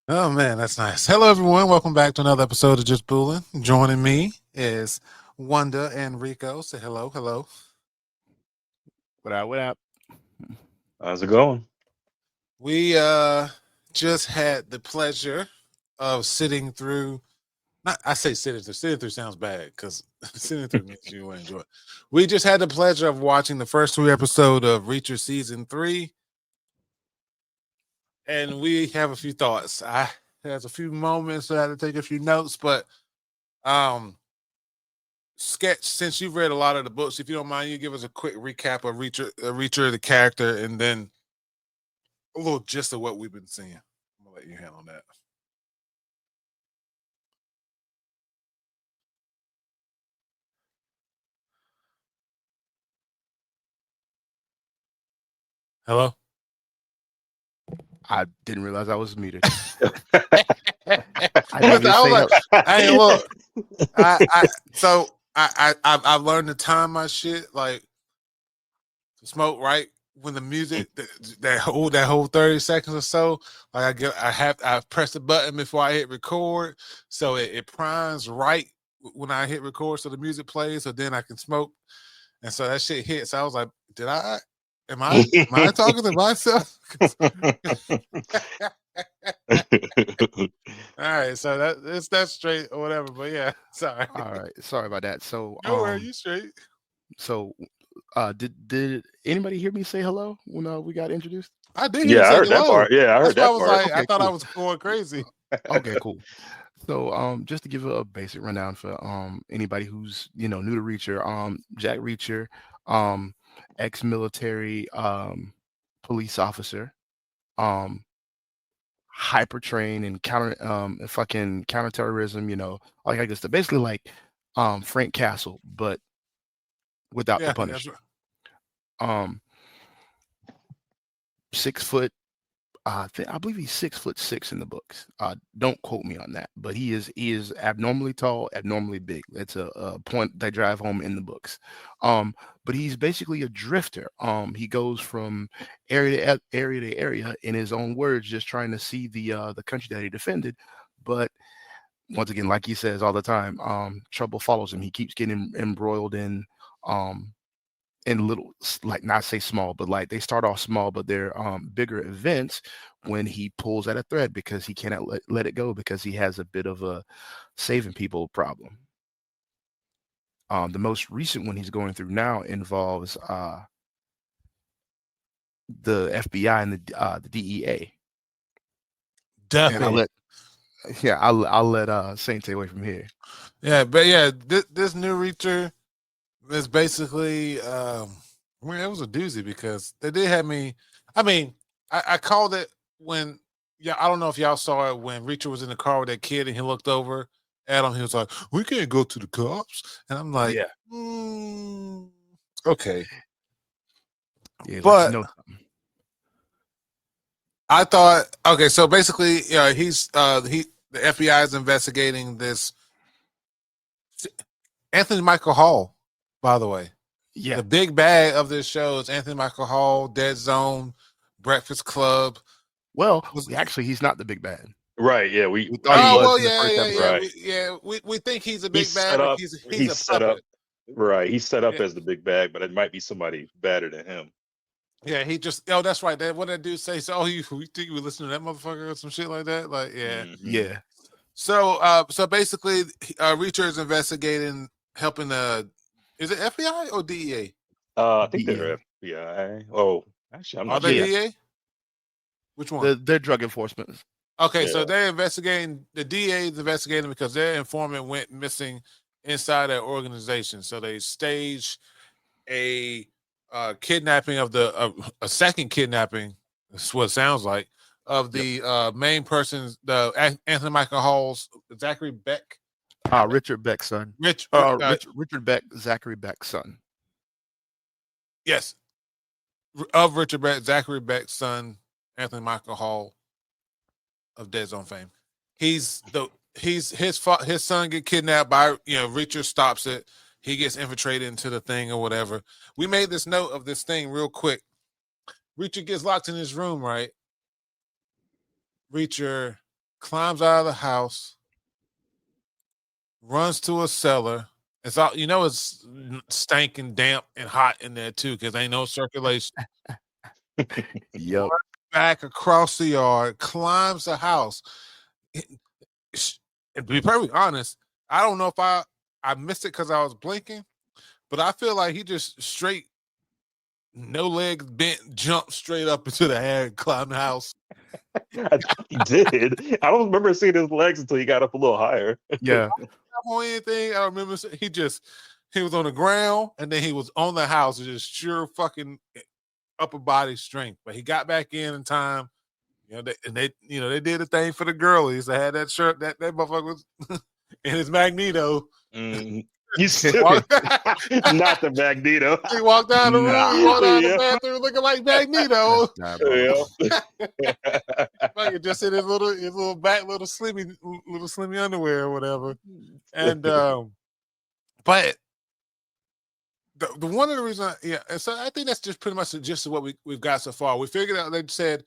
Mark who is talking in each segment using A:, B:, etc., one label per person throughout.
A: Oh man, that's nice. Hello everyone, welcome back to another episode of Just Boolin. Joining me is Wanda and Rico. Say hello, hello.
B: What up? What up?
C: How's it going?
A: We just had the pleasure of sitting through. Not I say sitting through. Sitting through sounds bad because sitting through means you enjoy it. We just had the pleasure of watching the first three episodes of Reacher season 3, and we have a few thoughts. I There's a few moments I had to take a few notes, but um sketch, since you've read a lot of the books, if you don't mind, you give us a quick recap of Reacher, the character, and then a little gist of what we've been seeing. I'm gonna let you handle that. Hello.
B: I didn't realize I was muted.
A: I
B: I didn't even
A: was
B: say
A: like,
B: hello.
A: hey, look, I've learned to time my shit like smoke right when the music that whole 30 seconds or so, like I press the button before I hit record, so it primes right when I hit record, so the music plays, so then I can smoke, and so that shit hits. I was like, did I? Am I talking to myself? All right, so that's straight or whatever. But yeah, sorry.
B: All right, sorry about that.
A: No worry, you straight.
B: So, did anybody hear me say hello when we got introduced?
A: I did hear you
C: Yeah, I
A: say
C: heard that
A: hello.
C: part. Yeah, I
A: That's
C: heard
A: why I
C: that
A: was
C: part.
A: like, I
B: Okay,
A: thought I
B: cool.
A: was going crazy.
B: Okay, cool. So, just to give a basic rundown for anybody who's new to Reacher, Jack Reacher, um, ex-military police officer, um, hyper trained and fucking counterterrorism, like I guess basically like Frank Castle, but without the
A: Yeah, that's
B: punishment.
A: right.
B: Um 6 foot, I believe he's 6'6" in the books. Don't quote me on that, but he is abnormally tall, abnormally big. That's a point they drive home in the books. Um, but he's basically a drifter. He goes from area to area, in his own words, just trying to see the country that he defended. But once again, like he says all the time, trouble follows him. He keeps getting embroiled um in little, like, not say small, but like they start off small, but they're bigger events when he pulls at a thread because he cannot let it go because he has a bit of a saving people problem. The most recent one he's going through now involves the FBI and the DEA. And I'll
A: Definitely.
B: let yeah, I'll let Saint take away from here.
A: Yeah, but yeah, this new Reacher is basically, I mean, it was a doozy because they did have me. I mean, I called it when, yeah, I don't know if y'all saw it when Reacher was in the car with that kid and he looked over at him. He was like, "We can't go to the cops," and I'm like,
B: Yeah,
A: okay.
B: yeah, like
A: But
B: something.
A: I thought, okay, so basically, yeah, the FBI is investigating this Anthony Michael Hall, by the way.
B: Yeah.
A: The big bag of this show is Anthony Michael Hall, Dead Zone, Breakfast Club.
B: Well,
A: Was
B: he's not the big bad.
C: Right. Yeah,
B: We thought he
A: Oh
B: was
A: well,
B: in the
A: yeah,
B: first
A: yeah, yeah.
B: episode.
C: right.
A: We think he's a
C: He's
A: big bad,
C: set
A: but
C: up.
A: he's
C: He's
A: a
C: set up.
A: puppet.
C: Right. He's set up
A: Yeah,
C: as the big bag, but it might be somebody better than him.
A: yeah. He just, oh, that's right. What that dude say? So, oh, you think you would listen to that motherfucker or some shit like that? Like, yeah.
C: Hmm.
B: Yeah,
A: So basically, Reacher is investigating, helping the, is it FBI or DEA?
C: I think
B: DEA.
C: they're FBI. Oh, actually, I'm
A: Are
C: not
A: they
B: Yeah,
C: sure.
A: DEA? Which one?
B: they're drug enforcement.
A: Okay, so
C: Yeah.
A: they're investigating. The DA is investigating because their informant went missing inside their organization. So they staged a kidnapping of a second kidnapping. That's what it sounds like, of
B: Yep.
A: the main person's, Anthony Michael Hall's Zachary Beck.
B: Richard Beck's son.
A: Rich,
B: Richard Beck, Zachary Beck's son.
A: yes, of Richard Beck, Zachary Beck's son, Anthony Michael Hall of Dead Zone fame. He's the he's his son get kidnapped by, Reacher stops it. He gets infiltrated into the thing or whatever. We made this note of this thing real quick. Reacher gets locked in his room, right? Reacher climbs out of the house, runs to a cellar. It's all it's stinking, damp, and hot in there too because ain't no circulation.
B: Yep.
A: Back across the yard, climbs the house. And to be perfectly honest, I don't know if I missed it because I was blinking, but I feel like he just straight, no legs bent, jumped straight up into the air and climbed the house.
C: I think he did. I don't remember seeing his legs until he got up a little higher.
B: Yeah.
A: On anything, I remember he was on the ground and then he was on the house, just sheer fucking upper body strength. But he got back in time. They did a thing for the girlies. They had that shirt, that motherfucker was in his Magneto.
C: You stupid. Not the Magneto.
A: He walked out of the room, he walked out of the bathroom looking like Magneto. Like just in his little back little slimmy underwear or whatever. And but the one of the reasons, and so I think that's just pretty much the gist of what we've got so far. We figured out, they said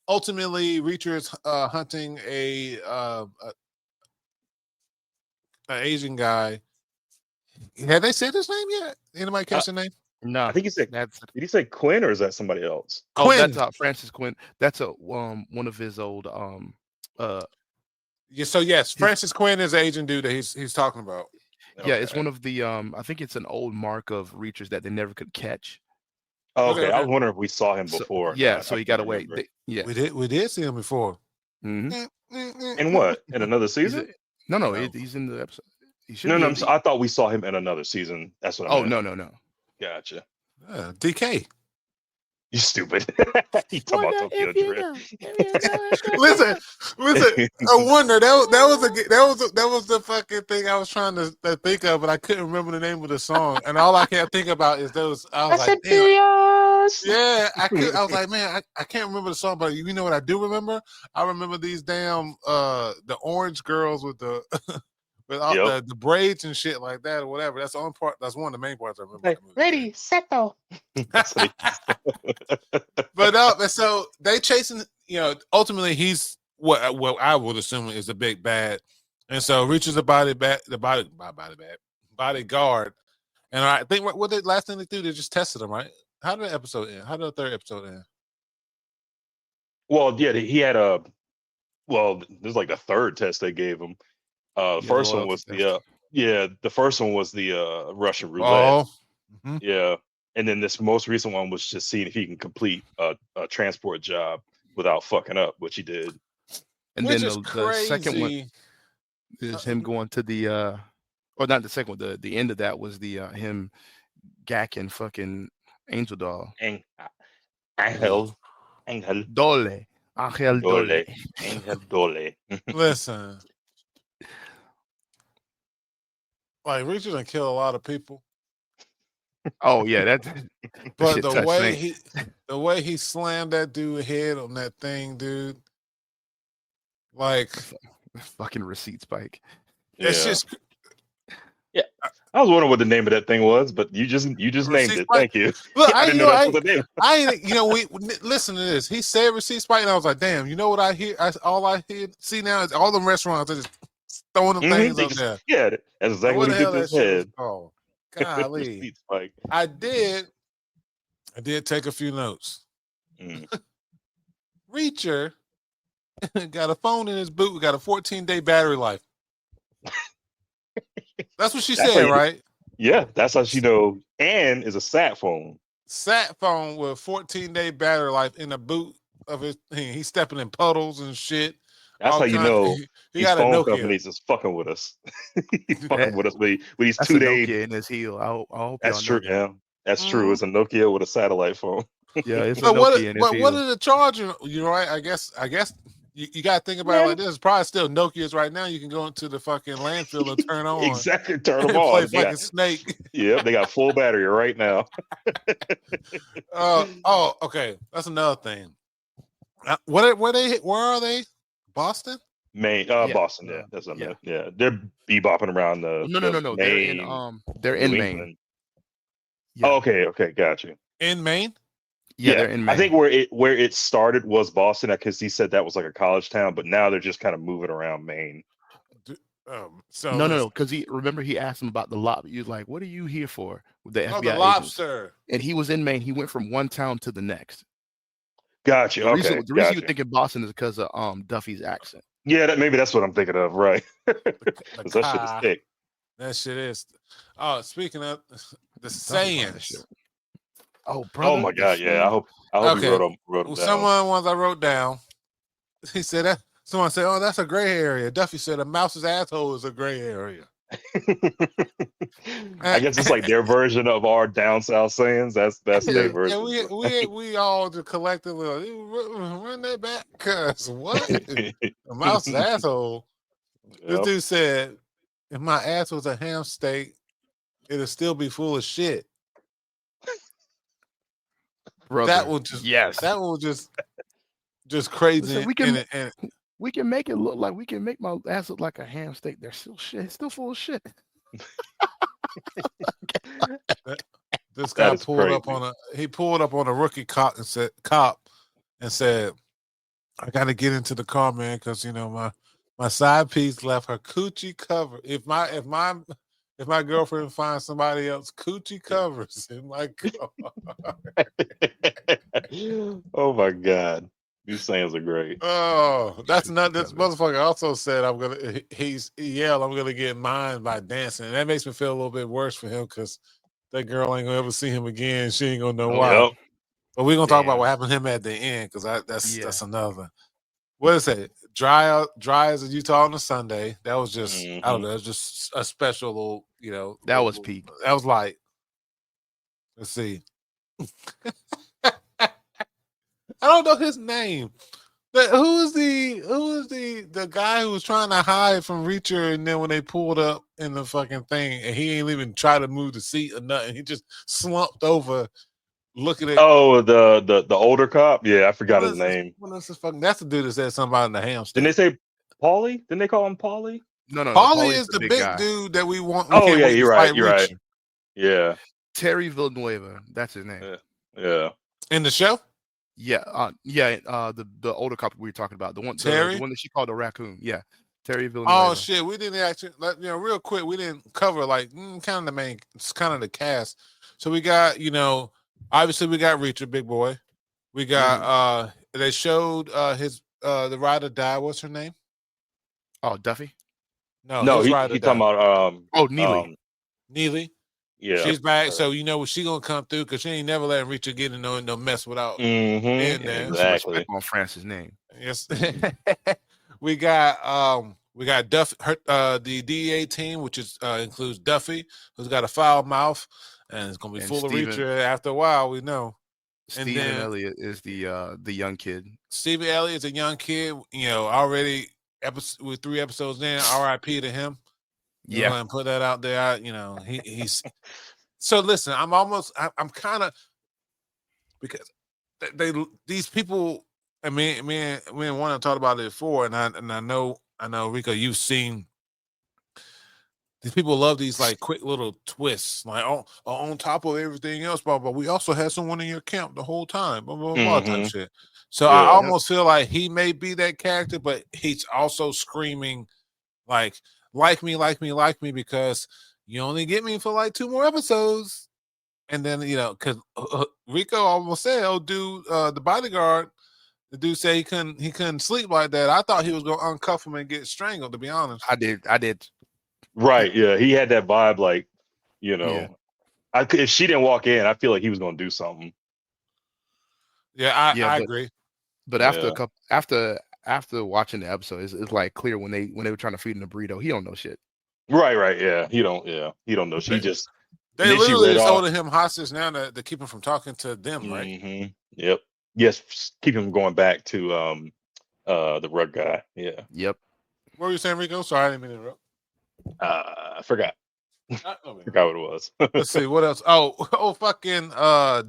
A: ultimately Reacher is hunting a Asian guy. Had they said his name yet? Anybody catch the name?
B: No,
C: I think he said.
B: that's.
C: Did he say Quinn or is that somebody else?
A: Quinn.
B: That's Francis Quinn. That's one of his old
A: Yeah. So yes, Francis Quinn is the Asian dude that he's talking about.
B: Yeah, it's one of the I think it's an old mark of Reachers that they never could catch.
C: Oh, okay. I was wondering if we saw him before.
B: So he got away. Yeah,
A: we did see him before.
B: Mm-hmm.
C: In what? In another season?
B: No. He's in the episode.
C: No. I thought we saw him in another season. That's what I meant.
B: No.
C: Gotcha.
A: DK.
C: You stupid. You talking about Tokyo Drift.
A: Listen. I wonder that was the fucking thing I was trying to think of, but I couldn't remember the name of the song, and all I can't think about is those. I was like, damn. Yeah, I was like, man, I can't remember the song, but you know what I do remember? I remember these damn the orange girls with the with all the braids and shit like that or whatever. That's the only part. That's one of the main parts I remember.
C: Like, Lady Seto.
A: But so they chasing. Ultimately he's what I would assume is a big bad, and so reaches the bodyguard, and I think what the last thing they do, they just tested him, right? How did the episode end? How did the third episode end?
C: Well, yeah, he had there's like the third test they gave him. The first one was the Russian roulette.
A: Oh.
C: Mm-hmm. Yeah. And then this most recent one was just seeing if he can complete a transport job without fucking up, which he did.
B: And then the second one is him going to the or not the second one, the end of that was the him gacking fucking Angel Doll.
C: Angel
B: Dole. Angel Dole.
C: Angel Dole.
A: Listen. Like Reacher done kill a lot of people.
B: Oh yeah, that's.
A: But the way he slammed that dude head on that thing, dude. Like
B: fucking receipt spike.
A: It's just.
C: Yeah, I was wondering what the name of that thing was, but you just named it. Thank you.
A: Look, I didn't know that's what the name. We listen to this. He said receipt spike, and I was like, damn. You know what I hear? All I see now is all the restaurants are just throwing them things up there.
C: Yeah, that's exactly what he did to his head.
A: Golly. I did take a few notes. Reacher got a phone in his boot. We got a 14-day battery life. That's what she said, right?
C: Yeah, that's how she know. And is a sat phone.
A: Sat phone with 14-day battery life in the boot of his. He's stepping in puddles and shit.
C: That's how you know
A: he got phone
C: companies is fucking with us. He's fucking with us with these 2 days
B: in his heel. I hope
C: that's true. Yeah, that's true. It's a Nokia with a satellite phone.
B: Yeah, it's a Nokia in his heel.
A: What did it charge you? Right? I guess you got to think about it like this. It's probably still Nokia's right now. You can go into the fucking landfill and turn on.
C: Exactly, turn them on.
A: Play fucking Snake.
C: Yeah, they got full battery right now.
A: Okay. That's another thing. Where are they? Boston?
C: Maine, Boston. Yeah, that's yeah. They're bebopping around the.
B: No. They're in Maine.
C: Yeah. Oh, okay, got you.
A: In Maine?
B: Yeah, they're in
C: I
B: Maine.
C: think where it started was Boston, because he said that was like a college town, but now they're just kind of moving around Maine.
A: So
B: No, because he asked him about the lobby. He was like, "What are you here for?" With the
A: Oh, the
B: FBI agents,
A: lobster.
B: and he was in Maine. He went from one town to the next.
C: Gotcha.
B: The reason
C: Okay.
B: the reason
C: Gotcha.
B: you're thinking Boston is because of Duffy's accent.
C: Yeah, maybe that's what I'm thinking of, right?
A: The
C: 'Cause that shit is
A: car.
C: thick.
A: That shit is. Oh, speaking of the
B: Duffy funny as
A: sayings.
B: shit. Oh,
C: Oh
B: brother,
C: my
B: the
C: god, yeah.
B: saying.
C: I hope he
A: Okay.
C: wrote them down.
A: Someone ones I wrote down. He said that someone said, "Oh, that's a gray area." Duffy said, "A mouse's asshole is a gray area."
C: I guess it's like their version of our down south sayings. That's their
B: Yeah.
C: version.
A: We all just collectively run that back. Cause what? A mouse's asshole. This
C: Yep.
A: dude said, "If my ass was a ham steak, it'd still be full of shit."
B: Brother,
A: That will just
B: yes.
A: that will just crazy.
B: Listen,
A: And
B: we can make it look like we can make my ass look like a ham steak. They're still shit. It's still full of shit.
A: this guy
C: That is
A: pulled up
C: crazy.
A: on a rookie cop and said, "I got to get into the car, man, because my side piece left her coochie covered. If my girlfriend finds somebody else coochie covers in my car."
C: Oh my god, these sayings are great.
A: Oh, that's not. This
B: Covers.
A: motherfucker also said, he yelled, "I'm gonna get mine by dancing." And that makes me feel a little bit worse for him because that girl ain't gonna ever see him again. She ain't gonna know why.
C: Yep.
A: But we're gonna talk about
B: Damn.
A: what happened to him at the end because
B: Yeah.
A: that's another. What is it? Dry as a Utah on a Sunday. That was just I don't know. It was just a special little
B: That was peak.
A: That was like, let's see. I don't know his name. But who is the guy who was trying to hide from Reacher, and then when they pulled up in the fucking thing, and he ain't even try to move the seat or nothing. He just slumped over, looking at.
C: Oh, the older cop. Yeah, I forgot his name.
A: What is this fucking? That's the dude that said something about the ham
C: Didn't they
A: steak.
C: say Paulie? Didn't they call him Paulie?
B: No.
A: Paulie
B: Paulie's
A: is
B: the
A: the
B: big
A: big
B: guy.
A: dude that we want. We
C: Oh
A: can't
C: yeah,
A: wait to
C: you're right.
A: fight
C: You're right.
A: Reacher.
C: Yeah.
B: Terry Villanueva. That's his name.
C: Yeah.
A: In the show.
B: Yeah. The older couple we were talking about. The one
A: Terry?
B: the one that she called a raccoon. Yeah. Terry Villanueva.
A: Oh shit, we didn't actually real quick, we didn't cover like kind of it's kind of the cast. So we got, obviously we got Reacher, big boy. We got they showed his the ride or die. What's her name?
B: Oh, Duffy.
A: No,
C: No,
A: his
C: he
A: ride or
C: he
A: die.
C: talking about
B: Oh, Neely.
A: Neely.
C: yeah.
A: She's back, so she gonna come through because she ain't never letting Reacher get in no mess without being
B: Yeah,
A: there.
C: Exactly.
B: respect on France's name.
A: Yes. we got Duffy, the DEA team, which includes Duffy, who's got a foul mouth and it's gonna be
B: And
A: full
B: Steven-
A: of Reacher after a while, we know.
B: Stephen
A: then-
B: Elliott is the young kid.
A: Stephen Elliott is a young kid, already with 3 episodes in, RIP to him.
B: Yeah.
A: And put that out there. He's so listen, I'm kind of, because these people, and me and one have talked about it before, and I know Rico, you've seen these people love these like quick little twists, like on top of everything else, blah blah. We also had someone in your camp the whole time, blah blah blah type shit. So I
C: Yeah.
A: almost feel like he may be that character, but he's also screaming like me, because you only get me for like 2 more episodes. And then, because Rico almost said, "Oh, dude, the bodyguard, the dude said he couldn't sleep like that." I thought he was gonna uncuff him and get strangled. To be honest,
B: I did.
C: Right. Yeah. He had that vibe, like,
B: Yeah.
C: if she didn't walk in, I feel like he was going to do something.
A: yeah, I agree.
B: But after a couple, after watching the episode, it's like clear when they were trying to feed him the burrito, he don't know shit.
C: Right. Yeah. He don't know. She just.
A: They
C: and then she
A: literally
C: read
A: just
C: off.
A: holding him hostage now to keep him from talking to them, right?
C: Mm-hmm. Yep. Yes. Keep him going back to the rug guy. Yeah.
B: Yep.
A: What were you saying, Rico? Sorry, I didn't mean to interrupt.
C: I forgot.
A: Okay.
C: Forgot what it was.
A: Let's see what else. Oh, fucking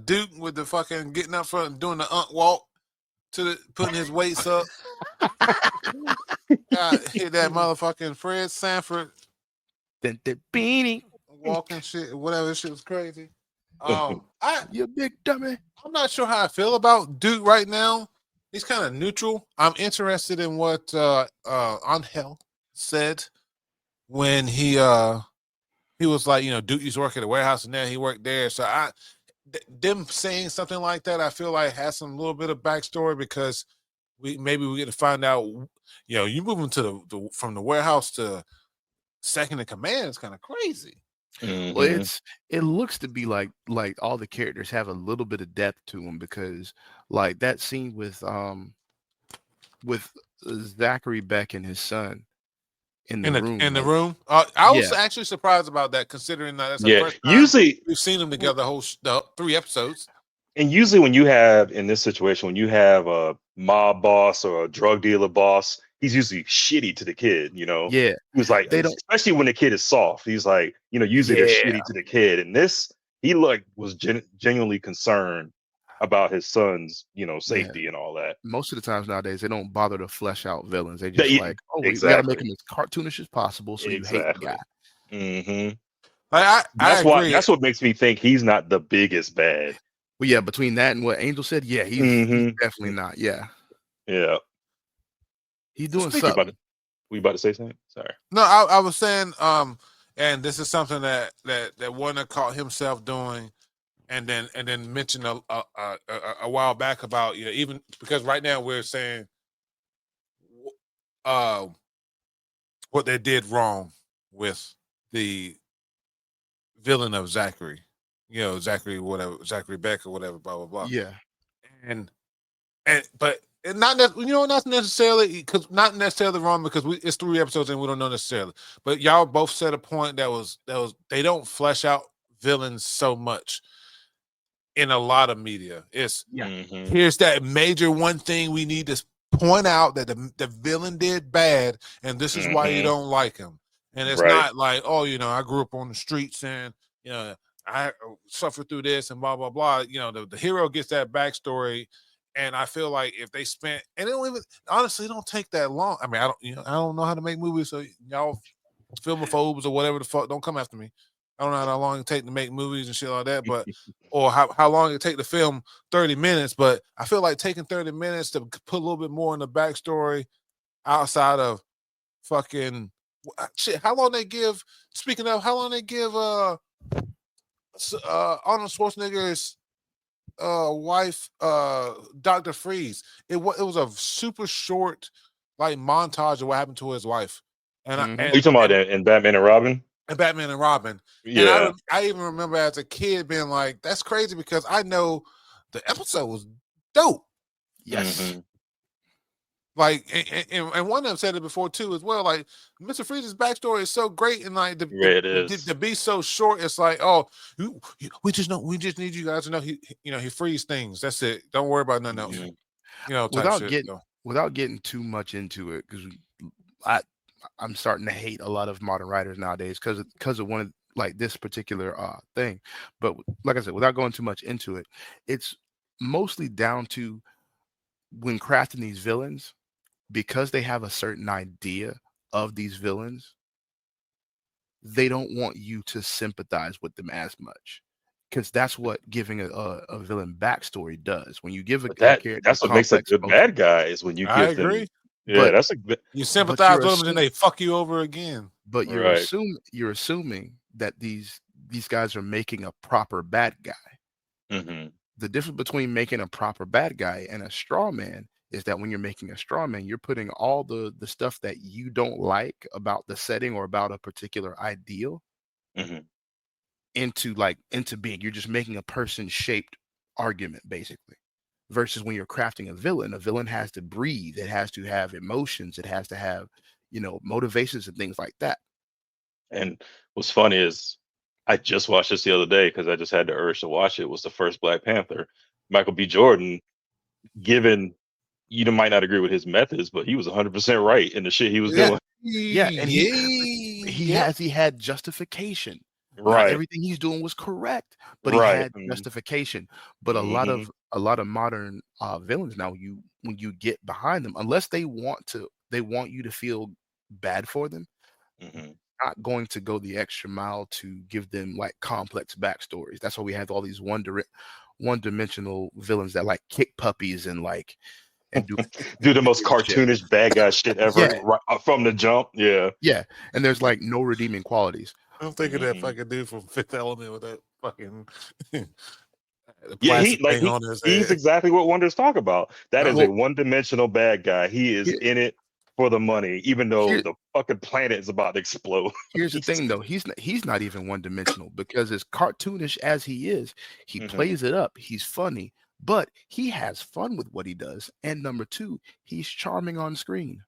A: Duke with the fucking getting up front and doing the walk putting his weights up. Hit that motherfucking Fred Sanford
B: The beanie.
A: walking shit, whatever. Shit was crazy. I
B: You big dummy.
A: I'm not sure how I feel about Duke right now. He's kind of neutral. I'm interested in what Angel said when he was like, Duke used to work at a warehouse and then he worked there. So them saying something like that, I feel like has some little bit of backstory because we get to find out, you moving to from the warehouse to second in command is kind of crazy.
B: Well, it looks to be like all the characters have a little bit of depth to them because like that scene with Zachary Beck and his son in the room.
A: In the
B: Like,
A: room, I was
B: yeah,
A: actually surprised about that, considering that that's the
C: Yeah,
A: first time
C: usually,
A: we've seen them together the 3 episodes.
C: and usually when you have in this situation, when you have a mob boss or a drug dealer boss, he's usually shitty to the kid.
B: yeah.
C: He was like,
B: They don't.
C: especially when the kid is soft. He's like, usually they're
B: Yeah,
C: shitty to the kid, and this he was genuinely concerned about his son's,
B: yeah.
C: safety and all that.
B: Most of the times nowadays, they don't bother to flesh out villains. They
C: That-
B: just
C: yeah,
B: like, oh, we got to make
C: exactly,
B: him as cartoonish as possible, so you hate the guy.
C: exactly.
A: Like I
C: That's why.
A: agree.
C: That's what makes me think he's not the biggest bad.
B: But yeah, between that and what Angel said, yeah, he's definitely not. Yeah,
C: Yeah.
B: he's doing
C: Speaking about
B: something.
C: it, we about to say something? Sorry.
A: No, I was saying, and this is something that Warner caught himself doing, and then mentioned a while back about even because right now we're saying what they did wrong with the villain of Zachary, Zachary Beck or whatever, blah blah blah,
B: Yeah,
A: and but not not necessarily not necessarily wrong because it's 3 episodes and we don't know necessarily, but y'all both said a point that was they don't flesh out villains so much in a lot of media. It's here's that major one thing we need to point out that the villain did bad and this is why you don't like him, and it's
C: Right.
A: not like, oh, I grew up on the streets and I suffered through this and blah blah blah. The hero gets that backstory. And I feel like if they spent, and it don't even honestly, it don't take that long. I mean, I don't know how to make movies, so y'all filmophobes or whatever the fuck, don't come after me. I don't know how long it take to make movies and shit like that, but or how long it take to film 30 minutes. But I feel like taking 30 minutes to put a little bit more in the backstory outside of fucking shit. How long they give? Speaking of, how long they give Arnold Schwarzenegger's wife, Dr. Freeze? It was a super short like montage of what happened to his wife. And
C: Are you talking about in Batman and Robin?
A: And Batman and Robin.
C: Yeah.
A: And I even remember as a kid being like, that's crazy because I know the episode was dope.
B: yes.
A: Like, and one of them said it before too as well. Like, Mr. Freeze's backstory is so great, and like
C: It is.
A: to be so short, it's like, oh, we just need you guys to know he frees things. That's it. Don't worry about nothing else.
B: Without getting too much into it, because I'm starting to hate a lot of modern writers nowadays because of one of like this particular thing. But like I said, without going too much into it, it's mostly down to when crafting these villains, because they have a certain idea of these villains, they don't want you to sympathize with them as much. Because that's what giving a villain backstory does. When you give a character
C: that's what makes a good bad guy is when you give them.
A: Agree.
C: Yeah,
B: but
A: you sympathize with them and then they fuck you over again.
B: But you're assuming that these guys are making a proper bad guy. The difference between making a proper bad guy and a straw man is that when you're making a straw man, you're putting all the stuff that you don't like about the setting or about a particular ideal into being. You're just making a person shaped argument, basically. Versus when you're crafting a villain has to breathe, it has to have emotions, it has to have motivations and things like that.
C: And what's funny is I just watched this the other day because I just had the urge to watch it. It was the first Black Panther. Michael B. Jordan, given you might not agree with his methods, but he was 100% right in the shit he was doing.
B: Yeah, and he had justification.
C: Right.
B: Not everything he's doing was correct, but he had justification. But a lot of modern villains now, when you get behind them, unless they want you to feel bad for them, not going to go the extra mile to give them like complex backstories. That's why we have all these one-dimensional villains that like kick puppies and like and do
C: Do the most
B: weird shit.
C: cartoonish bad guy shit ever
B: Yeah.
C: right from the jump. Yeah.
B: Yeah, and there's like no redeeming qualities.
A: I'm thinking that
C: Mhm.
A: fucking dude from Fifth Element with that fucking the
C: Yeah,
A: plastic thing on his
C: he's
A: head.
C: exactly what Wonders talk about. That is a
B: Well,
C: one-dimensional bad guy. He is
B: here,
C: in it for the money, even though
B: here
C: the fucking planet is about to explode.
B: here's the
C: He's-
B: thing though. He's not even one-dimensional because as cartoonish as he is, he
C: Mhm.
B: plays it up. He's funny, but he has fun with what he does. And number two, he's charming on screen.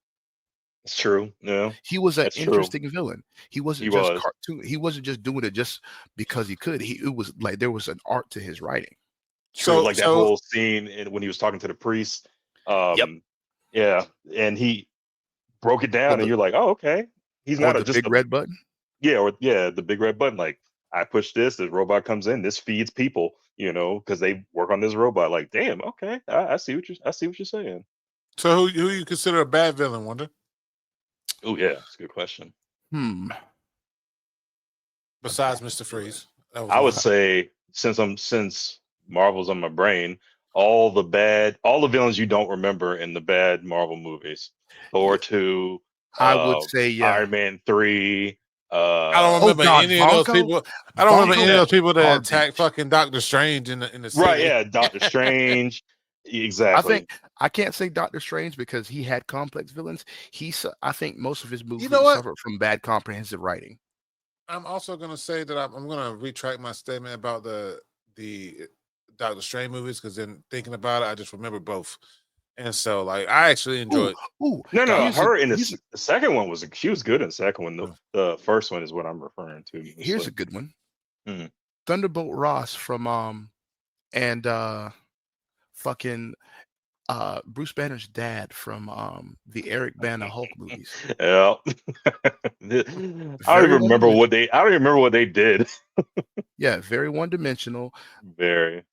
C: It's true. Yeah,
B: He was an
C: that's true.
B: interesting villain. He wasn't
C: He
B: just
C: was.
B: cartoon. He wasn't just doing it just because he could. It was like there was an art to his writing.
C: True. Like that
A: So
C: whole scene when he was talking to the priest.
B: Yep.
C: Yeah, and he broke it down, and you're like, oh, okay. He's
B: Or
C: not
B: the big red button.
C: the big red button. Like, I push this robot comes in, this feeds people, because they work on this robot. Like, damn, okay, I see what you're saying.
A: who you consider a bad villain, Wonder?
C: Oh yeah, that's a good question.
A: Besides Mr. Freeze,
C: I would say since Marvel's on my brain, all the villains you don't remember in the bad Marvel movies. Thor 2,
B: I would say
C: Iron Man 3.
A: I don't remember
B: God,
A: any of those
B: Vonko?
A: people. I don't remember
B: Vonko?
A: any of those people that
B: Garbage.
A: attacked fucking Doctor Strange in the city.
C: Right, yeah, Doctor Strange. Exactly.
B: I can't say Doctor Strange because he had complex villains. I think most of his movies
A: know what?
B: suffered from bad comprehensive writing.
A: I'm also gonna say that I'm gonna retract my statement about the Doctor Strange movies because then thinking about it, I just remember both, and so like I actually enjoyed.
B: Ooh,
C: No,
B: here's
C: her
B: a-
C: in the
B: here's
C: second one she was good in the second one. The first one is what I'm referring to.
B: Here's a good one.
C: Mhm.
B: Thunderbolt Ross from fucking Bruce Banner's dad from the Eric Bana Hulk movies.
C: Yeah. I don't even remember what they did.
B: Yeah, very one-dimensional,
C: Very.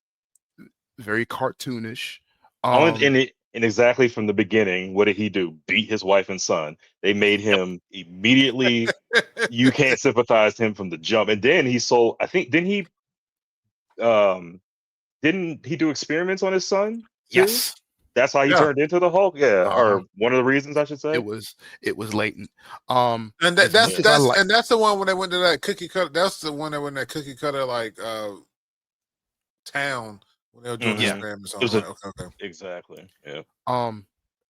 B: very cartoonish.
C: And exactly from the beginning, what did he do? Beat his wife and son. They made him immediately. You can't sympathize him from the jump. And then he sold. I think didn't he do experiments on his son? Too?
B: Yes.
C: That's how he turned into the Hulk. Yeah, or one of the reasons I should say.
B: It was latent.
A: And that's the one when they went to that cookie cutter. That's the one that went to that cookie cutter like town when they were doing experiments on. Okay.
C: Exactly. Yeah.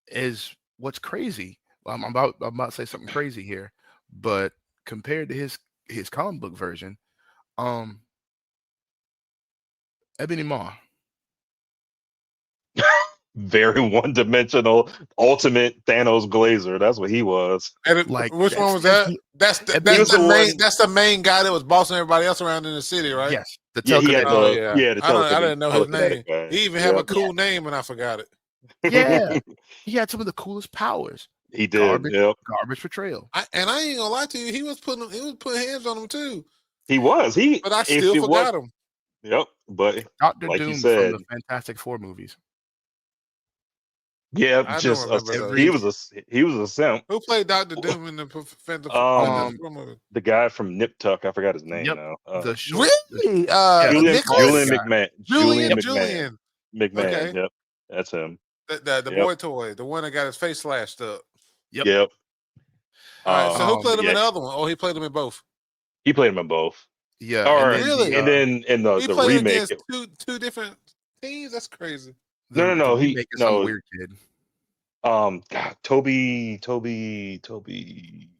B: Is what's crazy. I'm about to say something crazy here, but compared to his comic book version, Ebony Maw.
C: Very one-dimensional, ultimate Thanos Glazer. That's what he was.
A: Like, which one was that? That's the main guy that was bossing everybody else around in the city, right?
B: Yes,
C: the telekinetic.
A: I didn't know his name. He even had a cool name, and I forgot it.
B: Yeah, he had some of the coolest powers.
C: He did.
B: Garbage portrayal.
A: I ain't gonna lie to you. He was putting hands on him too.
C: He was.
A: But I still forgot him.
C: Yep. But
B: Dr.
C: like
B: Doom
C: you said,
B: from the Fantastic Four movies.
C: Yeah, just he was a simp.
A: Who played Dr. Doom in the Fantastic Four movie?
C: The guy from Nip Tuck. I forgot his name now.
A: Really? Julian
C: McMahon.
A: Okay.
C: Yep, that's him.
A: The boy toy, the one that got his face slashed up.
C: Yep.
A: All right. So who played him in the other one? Oh, he played him in both.
C: He played him in both.
B: Yeah.
A: Really?
C: And then in the
A: played
C: remake,
A: against two different teams. That's crazy.
C: No. He
B: some weird kid.
C: God, Toby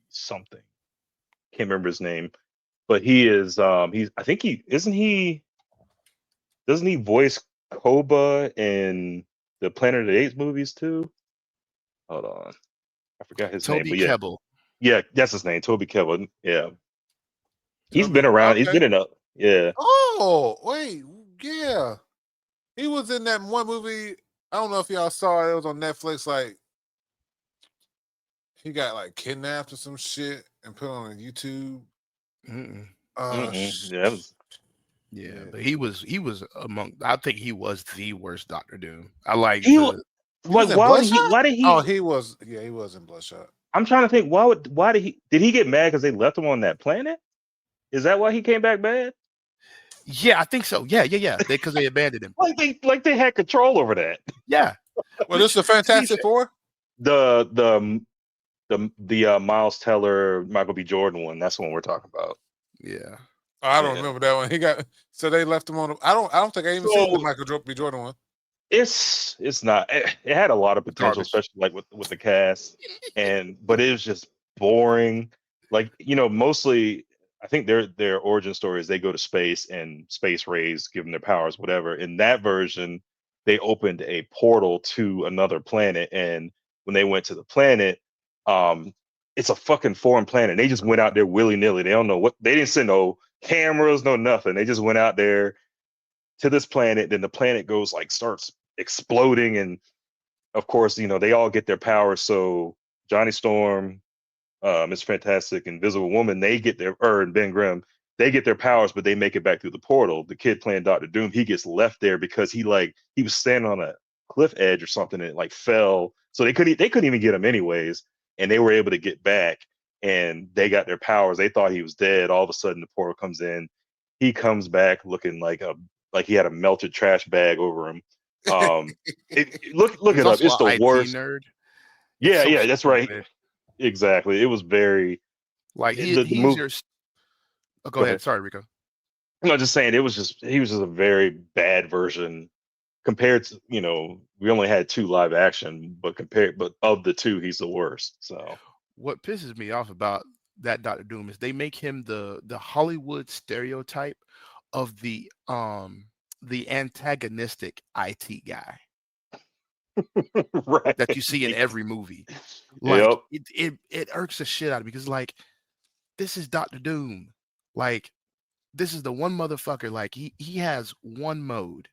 C: something. Can't remember his name, but he is. Doesn't he voice Koba in the Planet of the Apes movies too? Hold on, I forgot his name. But yeah,
B: Kebbell.
C: Yeah, that's his name, Toby Kebbell. Yeah, he's been around. Okay. He's been in a
A: Oh wait, yeah, he was in that one movie. I don't know if y'all saw it. It was on Netflix. Like he got like kidnapped or some shit and put on YouTube.
B: Yeah, but he was among. I think he was the worst Dr. Doom. I like.
C: Why did he?
A: Oh, he was. Yeah, he was in Bloodshot.
C: I'm trying to think. Why did he get mad because they left him on that planet? Is that why he came back bad?
B: Yeah, I think so. Yeah. Because they abandoned him.
C: Like they had control over that.
B: Yeah.
A: Well, this is a Fantastic Four.
C: The Miles Teller, Michael B. Jordan one. That's the one we're talking about.
B: Yeah.
A: Oh, I don't remember that one. He got so they left him on. I don't think I even seen the Michael B. Jordan one.
C: It's not. It had a lot of potential,
B: Garbage.
C: especially like with the cast, but it was just boring. Like mostly I think their origin story is they go to space and space rays give them their powers, whatever. In that version, they opened a portal to another planet, and when they went to the planet, it's a fucking foreign planet. They just went out there willy nilly. They don't know what. They didn't send no cameras, no nothing. They just went out there to this planet. Then the planet goes starts exploding, and of course, they all get their powers. So Johnny Storm, Miss Fantastic, Invisible Woman, they get and Ben Grimm, they get their powers, but they make it back through the portal. The kid playing Doctor Doom, he gets left there because he was standing on a cliff edge or something and it fell. So they couldn't even get him anyways, and they were able to get back and they got their powers. They thought he was dead. All of a sudden, the portal comes in. He comes back looking like he had a melted trash bag over him. Look it up. It's the worst.
B: Nerd.
C: Yeah, that's right. Exactly. It was very
B: he's your. Oh, go ahead. Sorry, Rico.
C: No, just saying he was just a very bad version compared to we only had 2 live action, but of the 2, he's the worst. So
B: what pisses me off about that Doctor Doom is they make him the Hollywood stereotype of the antagonistic IT guy.
C: Right.
B: That you see in every movie. It irks the shit out of me because this is Doctor Doom. This is the one motherfucker. He has one mode.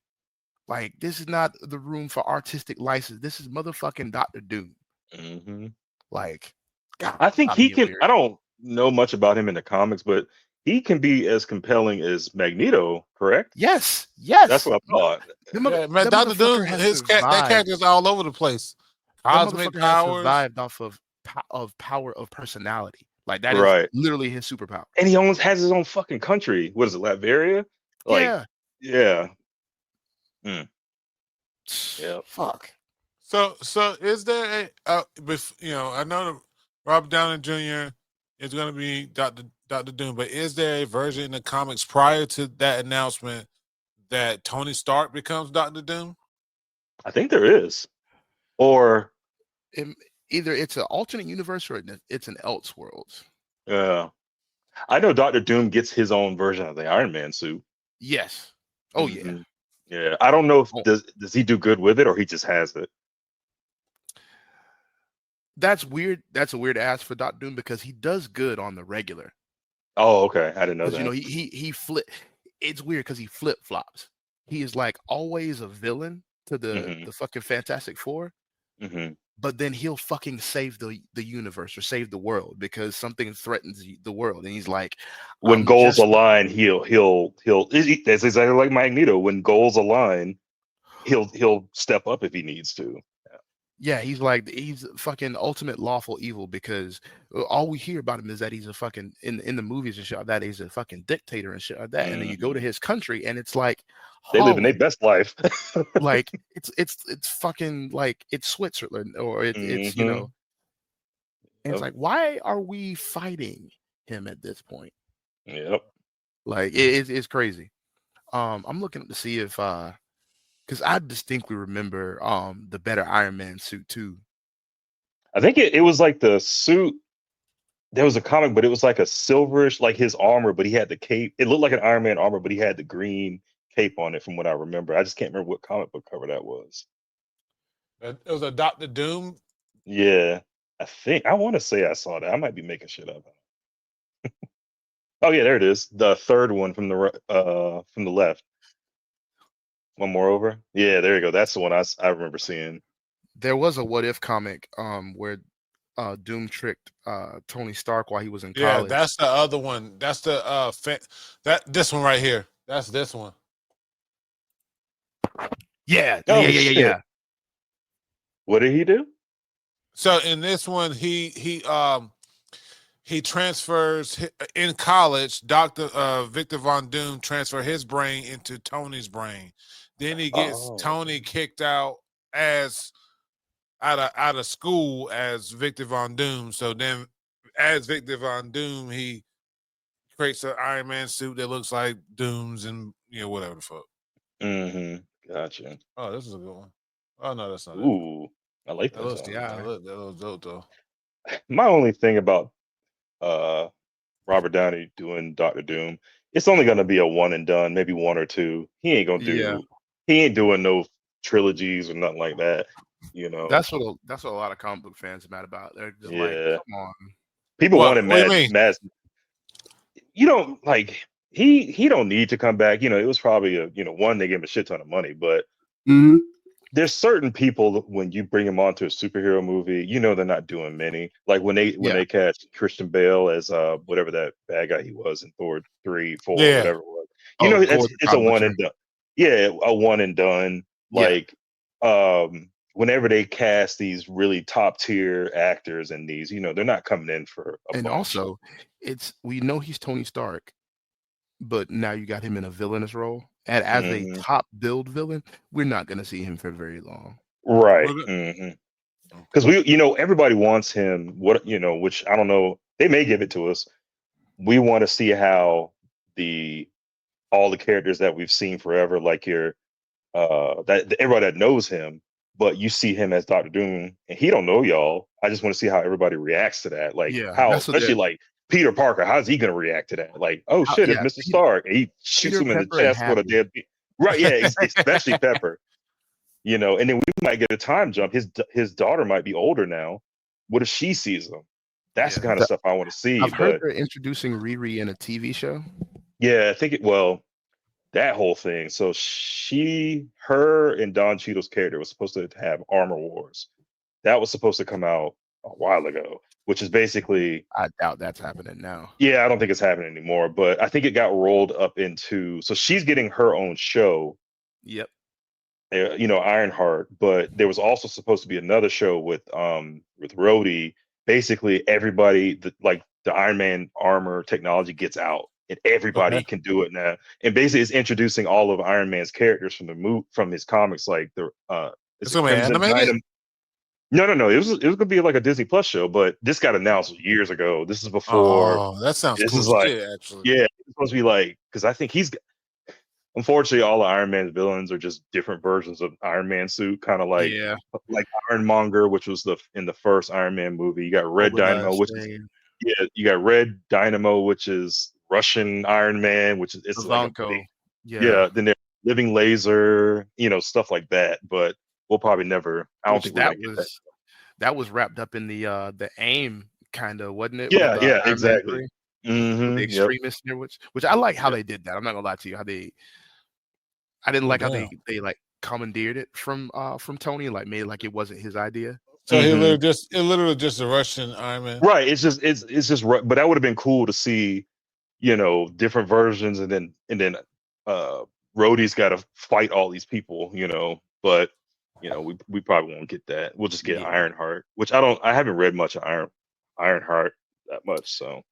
B: This is not the room for artistic license. This is motherfucking Doctor Doom.
C: Mm-hmm.
B: God,
C: I think he can. Weird. I don't know much about him in the comics, but he can be as compelling as Magneto, correct?
B: Yes.
C: That's what I thought.
A: Man, Doctor Doom, that character's all over the place. Cosmic powers.
B: Has survived off of power of personality. That is literally his superpower.
C: And he almost has his own fucking country. What is it, Latveria? Yeah. Yeah.
B: Fuck.
A: So is there I know Robert Downey Jr. is going to be Dr. Doom, but is there a version in the comics prior to that announcement that Tony Stark becomes Dr. Doom?
C: I think there is. Or
B: either it's an alternate universe or it's an Elseworlds.
C: Yeah. I know Dr. Doom gets his own version of the Iron Man suit.
B: Yes. Oh, yeah.
C: Yeah. I don't know if does he do good with it or he just has it.
B: That's weird. That's a weird ask for Dr. Doom because he does good on the regular.
C: Oh, okay. I didn't know that.
B: He flip. It's weird because he flip flops. He is always a villain to the fucking Fantastic Four.
C: Mm-hmm.
B: But then he'll fucking save the universe or save the world because something threatens the world, and he's
C: when goals align, he'll. That's exactly like Magneto. When goals align, he'll step up if he needs to.
B: Yeah, he's fucking ultimate lawful evil because all we hear about him is that he's a fucking in the movies and shit like that. He's a fucking dictator and shit like that. And then you go to his country and it's
C: they live in their best life.
B: it's fucking it's Switzerland or it's and it's why are we fighting him at this point?
C: Yep.
B: It's crazy. I'm looking to see if because I distinctly remember the better Iron Man suit too.
C: I think it was the suit. There was a comic, but it was a silverish, his armor, but he had the cape. It looked like an Iron Man armor, but he had the green cape on it from what I remember. I just can't remember what comic book cover that was.
A: It was a Dr. Doom?
C: Yeah. I want to say I saw that. I might be making shit up. Oh yeah, there it is. The third one from the left. One more over. Yeah, there you go. That's the one I remember seeing.
B: There was a What If comic where Doom tricked Tony Stark while he was in college.
A: Yeah, that's the other one. That's the this one right here. That's this one.
B: Yeah. Yeah.
C: What did he do?
A: So in this one, he transfers in college. Doctor Victor Von Doom transfer his brain into Tony's brain. Then he gets Tony kicked out as out of school as Victor Von Doom. So then, as Victor Von Doom, he creates an Iron Man suit that looks like Doom's and whatever the fuck.
C: Gotcha.
A: Oh, this is a good one. Oh no, that's not it.
C: Ooh, I like
B: That
C: that
B: looks,
C: song.
B: yeah.
A: That looks dope though.
C: My only thing about Robert Downey doing Doctor Doom, it's only gonna be a one and done, maybe one or two. He ain't doing no trilogies or nothing like that.
B: That's what a lot of comic book fans are mad about. They're just like, come on.
C: People
A: What?
C: wanted
A: What do you mean?
C: Mad. Like he don't need to come back. It was probably one, they gave him a shit ton of money, but there's certain people when you bring them onto a superhero movie, they're not doing many. Like when they cast Christian Bale as whatever that bad guy he was in Thor 3, 4, whatever it was. It's a one and done. Yeah, a one and done. Like whenever they cast these really top tier actors in these, they're not coming in for a
B: And
C: bunch.
B: also, we know he's Tony Stark, but now you got him in a villainous role. And as a top build villain, we're not going to see him for very long.
C: Right. Because everybody wants him. Which I don't know. They may give it to us. We want to see how all the characters that we've seen forever, like that everybody that knows him, but you see him as Doctor Doom, and he don't know y'all. I just want to see how everybody reacts to that. Like how, especially like Peter Parker, how's he gonna react to that? Like, oh shit, it's Mr. Stark. And he shoots him in the chest with a dead beat. Right, yeah, especially Pepper. And then we might get a time jump. His daughter might be older now. What if she sees him? That's the kind of stuff I want to see.
B: I've heard they're introducing Riri in a TV show.
C: Yeah, I think that whole thing. So her and Don Cheadle's character was supposed to have Armor Wars. That was supposed to come out a while ago, which is basically.
B: I doubt that's happening now.
C: Yeah, I don't think it's happening anymore, but I think it got rolled up into. So she's getting her own show.
B: Yep.
C: Ironheart, but there was also supposed to be another show with Rhodey. Basically, everybody the Iron Man armor technology gets out, and everybody can do it now. And basically, it's introducing all of Iron Man's characters from his comics, like
A: it's gonna be animated.
C: No. It was gonna be like a Disney Plus show, but this got announced years ago. This is before.
A: Oh, that sounds
C: this
A: cool.
C: Is like,
A: actually.
C: Yeah, it's supposed to be because I think he's. Unfortunately, all the Iron Man's villains are just different versions of Iron Man suit, kind of like Ironmonger, which was in the first Iron Man movie. You got Red Dynamo, which is you got Red Dynamo, which is Russian Iron Man, which is it's like then there's Living Laser, stuff like that. But we'll probably never. I don't think we're gonna get that.
B: That was wrapped up in the AIM kind of, wasn't it?
C: Yeah, exactly.
B: The extremists there, which I like how they did that. I'm not gonna lie to you. I didn't like how they like commandeered it from Tony and like made it like it wasn't his idea.
A: So he literally just a Russian Iron Man.
C: Right. It's just but that would have been cool to see, different versions, and then Rhodey's got to fight all these people, but we probably won't get that. We'll just get Ironheart, which I haven't read much of Ironheart that much, so.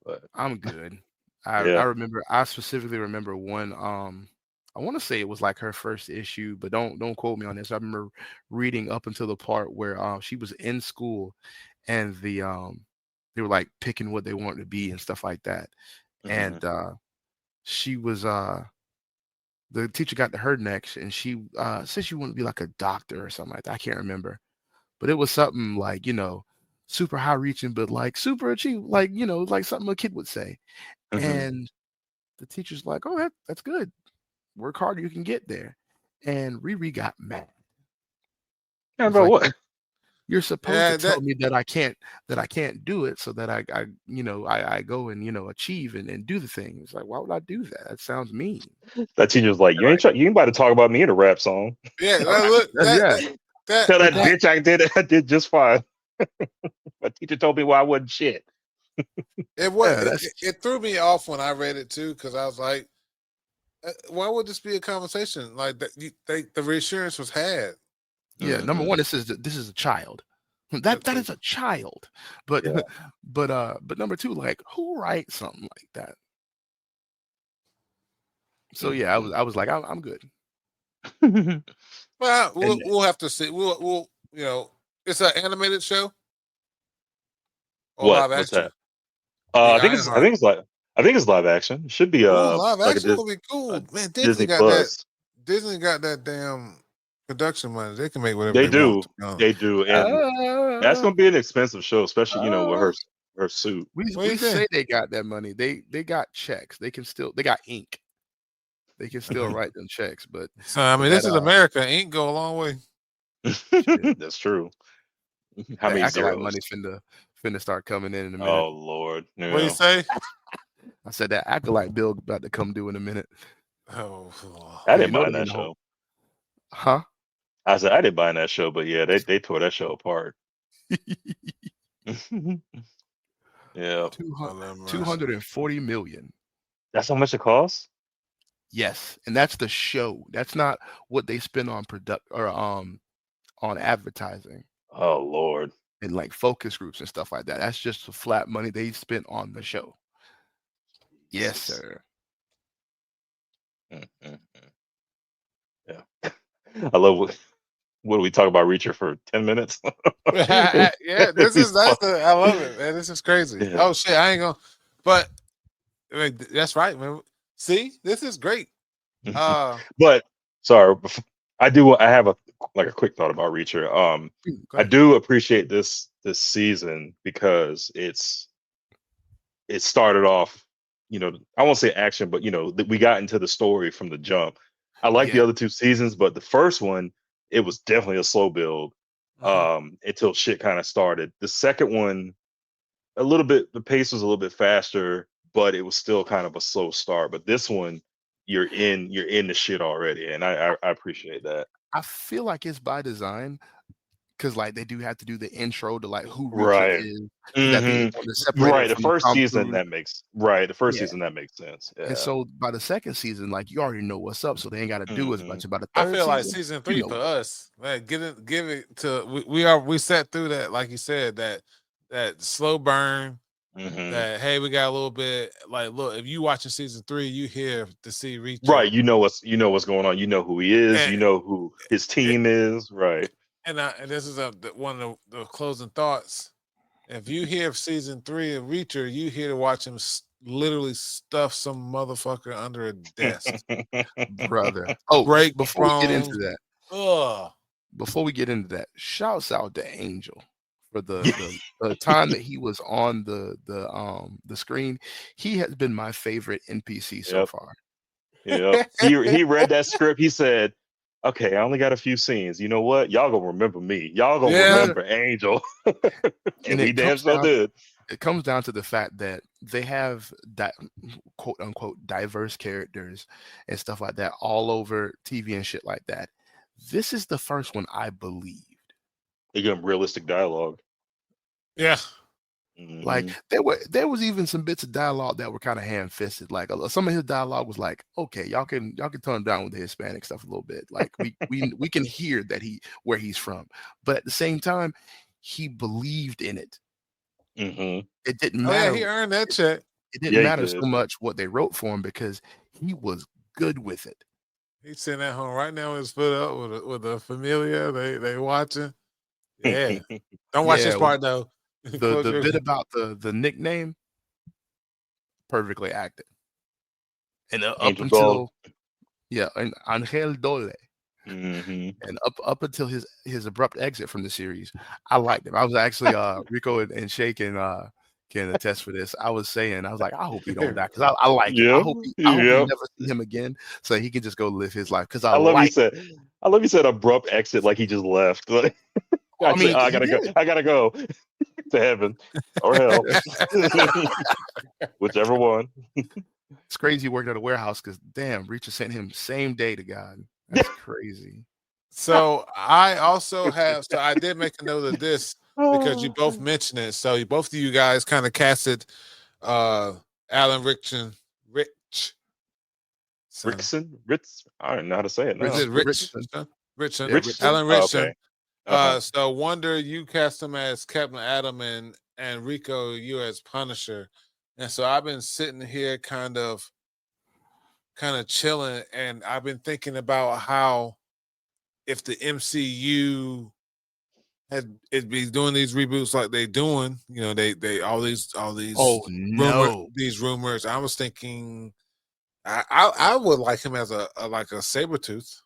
C: But
B: I'm good. I specifically remember one. I want to say it was like her first issue, but don't quote me on this. I remember reading up until the part where she was in school, and they were like picking what they wanted to be and stuff like that, and she was the teacher got to her next, and she said she wanted to be like a doctor or something like that. I can't remember, but it was something like super high reaching, but like super achieve, like like something a kid would say. And the teacher's like, "Oh, that's good. Work harder, you can get there." And Riri got mad.
C: Yeah, about
B: like,
C: what?
B: You're supposed to tell me that I can't do it, so that I go and achieve and do the things. Like, why would I do that? That sounds mean.
C: That teacher's like, you ain't about to talk about me in a rap song.
A: Yeah, look,
C: tell that bitch I did just fine. My teacher told me why I wasn't shit.
A: It threw me off when I read it too, because I was like, why would this be a conversation like that? The reassurance was had.
B: Yeah, number one, this is a child. That is a child. But
C: Yeah.
B: but number two, like who writes something like that? So yeah, I was like, I'm good.
A: Well,
C: And
A: we'll have to see. We'll it's an animated show or live
C: what's
A: action.
C: that?
A: The
C: I think it's
A: Ironheart.
C: live action. It should be
A: Ooh, live
C: like
A: action would be
C: a
A: cool. Man,
C: Disney
A: Disney got that.
C: Plus.
A: Disney got that damn production money. They can make whatever
C: They
A: they want.
C: do.
A: To be honest.
C: They do. And that's
B: Uh,
C: gonna be an expensive show, especially with
B: uh,
C: her suit.
B: we
A: What do you
B: say
A: think?
B: they got that money. They got checks. They got ink. They can still write them checks, but
A: So I mean,
B: that
A: this is America. Ink go a long way.
B: shit,
C: That's true. How
B: that
C: many
B: acolyte
C: zeros?
B: money finna start coming in a minute.
C: Oh Lord.
A: What do you
C: Yeah.
A: say?
B: I said that acolyte bill about to come due in a minute.
A: Oh,
C: I
B: You
C: didn't
B: know
C: buy
B: they in
C: that
B: the whole,
C: show.
B: huh?
C: I said I didn't buy that show, but yeah, they tore that show apart. Yeah.
A: Lord,
B: 240 million.
C: That's how much it costs?
B: Yes, and that's the show. That's not what they spend on product or on advertising
C: Oh Lord.
B: and like focus groups and stuff like that. That's just the flat money they spent on the show. Yes,
C: Jesus.
B: sir.
C: Mm, mm, mm. Yeah. I love what do we talk about Reacher for 10 minutes?
A: yeah,
C: He's fun.
A: I love it, man. This is crazy.
C: Yeah.
A: Oh shit, I ain't gonna. But I mean, that's right, man. See, this is great.
C: But sorry, I have a quick thought about Reacher.
B: Go
C: I
B: ahead.
C: do appreciate this season because it started off, I won't say action, but we got into the story from the jump. I like the
B: Yeah,
C: other two seasons, but the first one, it was definitely a slow build until shit kind of started. The second one, the pace was a little bit faster, but it was still kind of a slow start. But this one, you're in the shit already, and I appreciate that.
B: I feel like it's by design because like they do have to do the intro to like who Reacher
C: Right.
B: is, because that being
C: hmm
B: important to separate
C: Right.
B: it
C: The
B: from
C: first
B: Tom
C: season
B: Cruise.
C: that makes right. The first
B: Yeah,
C: season that makes sense.
B: and
C: Yeah.
B: so by the second season, like you already know what's up, so they ain't got to do as
C: hmm
B: much. About the
A: I
B: third
A: feel like
B: season,
A: season
B: you
A: 3
B: know,
A: for us, like give it to we sat through that, like you said, that slow burn.
C: hmm
A: That hey, we got a little bit like look. If you watching season 3, you here to see Reacher,
C: Right. You know what's going on. You know who he is.
A: and
C: You know who his team is. Right.
A: and this is one of the closing thoughts. If you hear season 3 of Reacher, you here to watch him literally stuff some motherfucker under a desk,
B: brother. Oh,
A: break
B: before we get into
A: bones.
B: that,
A: Ugh.
B: shouts out to Angel for the time that he was on the screen. He has been my favorite NPC so
C: Yep.
B: far.
C: Yep. He read that script. He said, "Okay, I only got a few scenes. You know what? Y'all gonna remember me. Y'all gonna
A: Yeah.
C: remember Angel."
B: And
C: And he damn sure did.
B: it comes down to the fact that they have that quote unquote diverse characters and stuff like that all over TV and shit like that. This is the first one I believed.
C: They give him realistic dialogue.
A: Yeah.
B: Like
C: hmm
B: there was even some bits of dialogue that were kind of ham-fisted. Like some of his dialogue was like, okay, y'all can tone down with the Hispanic stuff a little bit. Like we can hear that where he's from, but at the same time, he believed in it.
C: hmm
B: It didn't
A: Oh yeah,
B: matter.
A: he earned that check.
B: It didn't
C: Yeah, he
B: matter so
C: did.
B: much what they wrote for him because he was good with it.
A: He's sitting at home right now with his foot up with a familia. They watching. Yeah. Don't watch this
B: Yeah,
A: part though. Close
B: the
A: your
B: bit about the nickname, perfectly acted. And up
C: Angel Dog.
B: until and Angel Dole.
C: hmm
B: And up until his abrupt exit from the series, I liked him. I was actually Rico and Shay can attest for this. I was like, I hope he don't die because I like him.
C: Yep.
B: I hope we
C: Yep.
B: never see him again, so he can just go live his life. Because
C: I love you said. I love you said abrupt exit like he just left. Like I
B: I
C: said,
B: mean,
C: I
B: he
C: gotta go.
B: did.
C: I gotta go to heaven or hell, whichever one.
B: It's crazy he worked at a warehouse because damn, Reacher sent him same day to God. That's crazy.
A: So I also have. So I did make a note of this because you both mentioned it. So both of you guys kind of casted Alan Rickson.
C: Rickson, Ritz. I don't know how to say it
A: Is
C: now.
A: it Rich?
B: Richardson.
A: Richson.
B: Yeah,
C: Richson.
A: Alan
C: Oh,
A: Richson.
C: okay.
A: So Wonder, you cast him as Captain Atom, and Rico, you as Punisher. And so I've been sitting here kind of chilling, and I've been thinking about how if the MCU it'd be doing these reboots like they doing, they all these
B: Oh no.
A: rumors. I was thinking I would like him as a like a Sabretooth.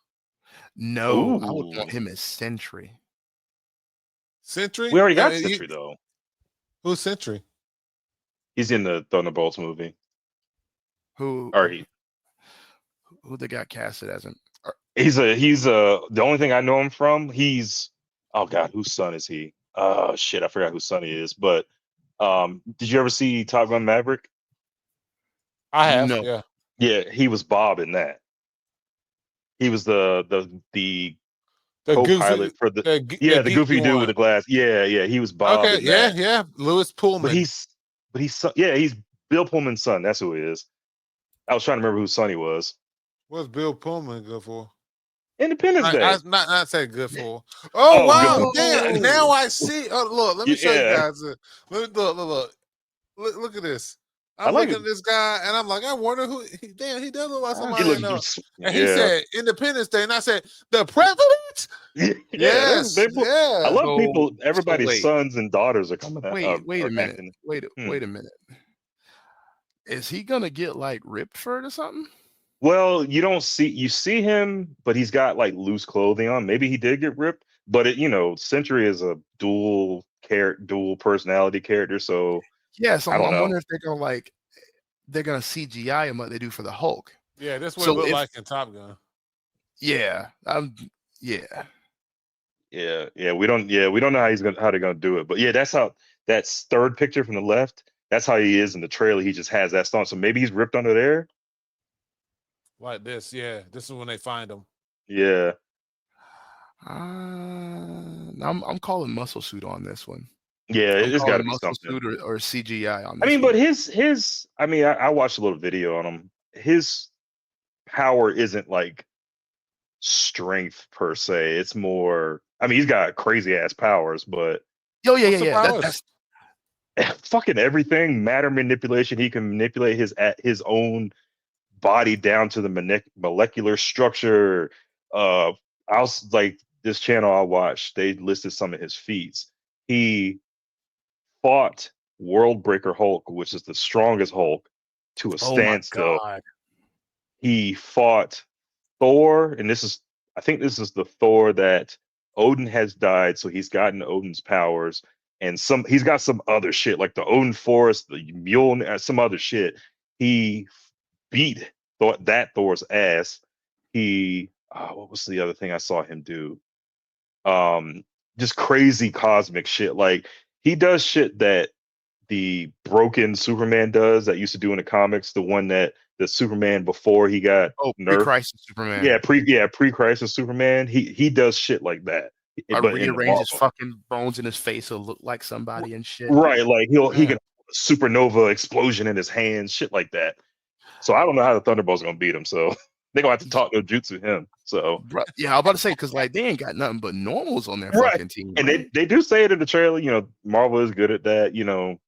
B: No, I would
C: Ooh.
B: want him as Sentry.
A: Sentry?
C: We already got Sentry though.
A: Who's Sentry?
C: He's in the Thunderbolts movie.
B: Who
C: Or he,
B: who they got casted as him?
C: he's the only thing I know him from. He's, oh God, whose son is he? Oh shit, I forgot whose son he is. But did you ever see Top Gun Maverick?
A: I have,
B: No.
A: yeah.
C: Yeah, he was Bob in that. He was the
A: The
C: co-pilot
A: goofy,
C: for the
A: the
C: goofy
A: geeky
C: dude
A: one.
C: with the glass. Yeah, he was Bob
A: Okay,
C: in that.
A: yeah. Lewis Pullman.
C: But he's he's Bill Pullman's son. That's who he is. I was trying to remember whose son he was.
A: What's Bill Pullman good for?
C: Independence Day.
A: Not say good for. Oh, wow,
C: good.
A: damn! Now I see. Oh, look, let me show you
C: Yeah.
A: guys. Let me look at this.
C: I
A: I'm
C: like
A: looking
C: it.
A: at this guy, and I'm like, I wonder who. Damn, he does look like
C: He
A: somebody I know.
C: looks,
A: And he said Independence Day, and I said the president. Yes, yeah.
C: I love
B: So-
C: people.
B: so
C: Everybody's
B: wait.
C: sons and daughters are coming out.
B: Wait a
C: are
B: minute.
C: acting.
B: Wait a minute. Is he gonna get like ripped for it or something?
C: Well, you see him, but he's got like loose clothing on. Maybe he did get ripped, but Sentry is a dual personality character, so
B: Yeah, so
C: I don't
B: I'm
C: know.
B: wondering if they're gonna CGI him like they do for the Hulk.
A: Yeah, that's what
B: So
A: it looked
B: if-
A: like in Top Gun.
B: Yeah,
C: Yeah, we don't know how they're gonna do it, but yeah, that's third picture from the left. That's how he is in the trailer. He just has that stone, so maybe he's ripped under there.
A: Like this, yeah. This is when they find him.
C: Yeah,
B: I'm calling muscle suit on this one.
C: yeah,
B: I'm
C: it's got to
B: calling
C: be
B: muscle
C: something.
B: suit or CGI on
C: I
B: this.
C: mean, but his I watched a little video on him. His power isn't like strength per se. It's more. I mean, he's got crazy ass powers, but
B: oh yeah,
A: What's the powers?
B: That's
C: fucking everything, matter manipulation. He can manipulate his own body down to the molecular structure. I was like, this channel I watched, they listed some of his feats. He fought World Breaker Hulk, which is the strongest Hulk, to a
B: oh my
C: standstill.
B: god.
C: He fought Thor, and I think this is the Thor that Odin has died, so he's gotten Odin's powers, and he's got some other shit like the Odin Forest, the Mjolnir, some other shit. He beat Thor's ass. What was the other thing I saw him do? Just crazy cosmic shit. Like he does shit that the broken Superman does that used to do in the comics. The one that the Superman before he got nerfed.
B: Pre-Crisis Superman.
C: Yeah, pre-Crisis Superman. He does shit like that.
B: I
C: But in the
B: rearrange his
C: Marvel.
B: fucking bones in his face to look like somebody and shit.
C: Right, like he can supernova explosion in his hands, shit like that. So I don't know how the Thunderbolts are gonna beat him. So they're gonna have to talk no jutsu him. So
B: Yeah, I was about to say because like they ain't got nothing but normals on their
C: Right.
B: fucking team.
C: and
B: right?
C: they do say it in the trailer. Marvel is good at that.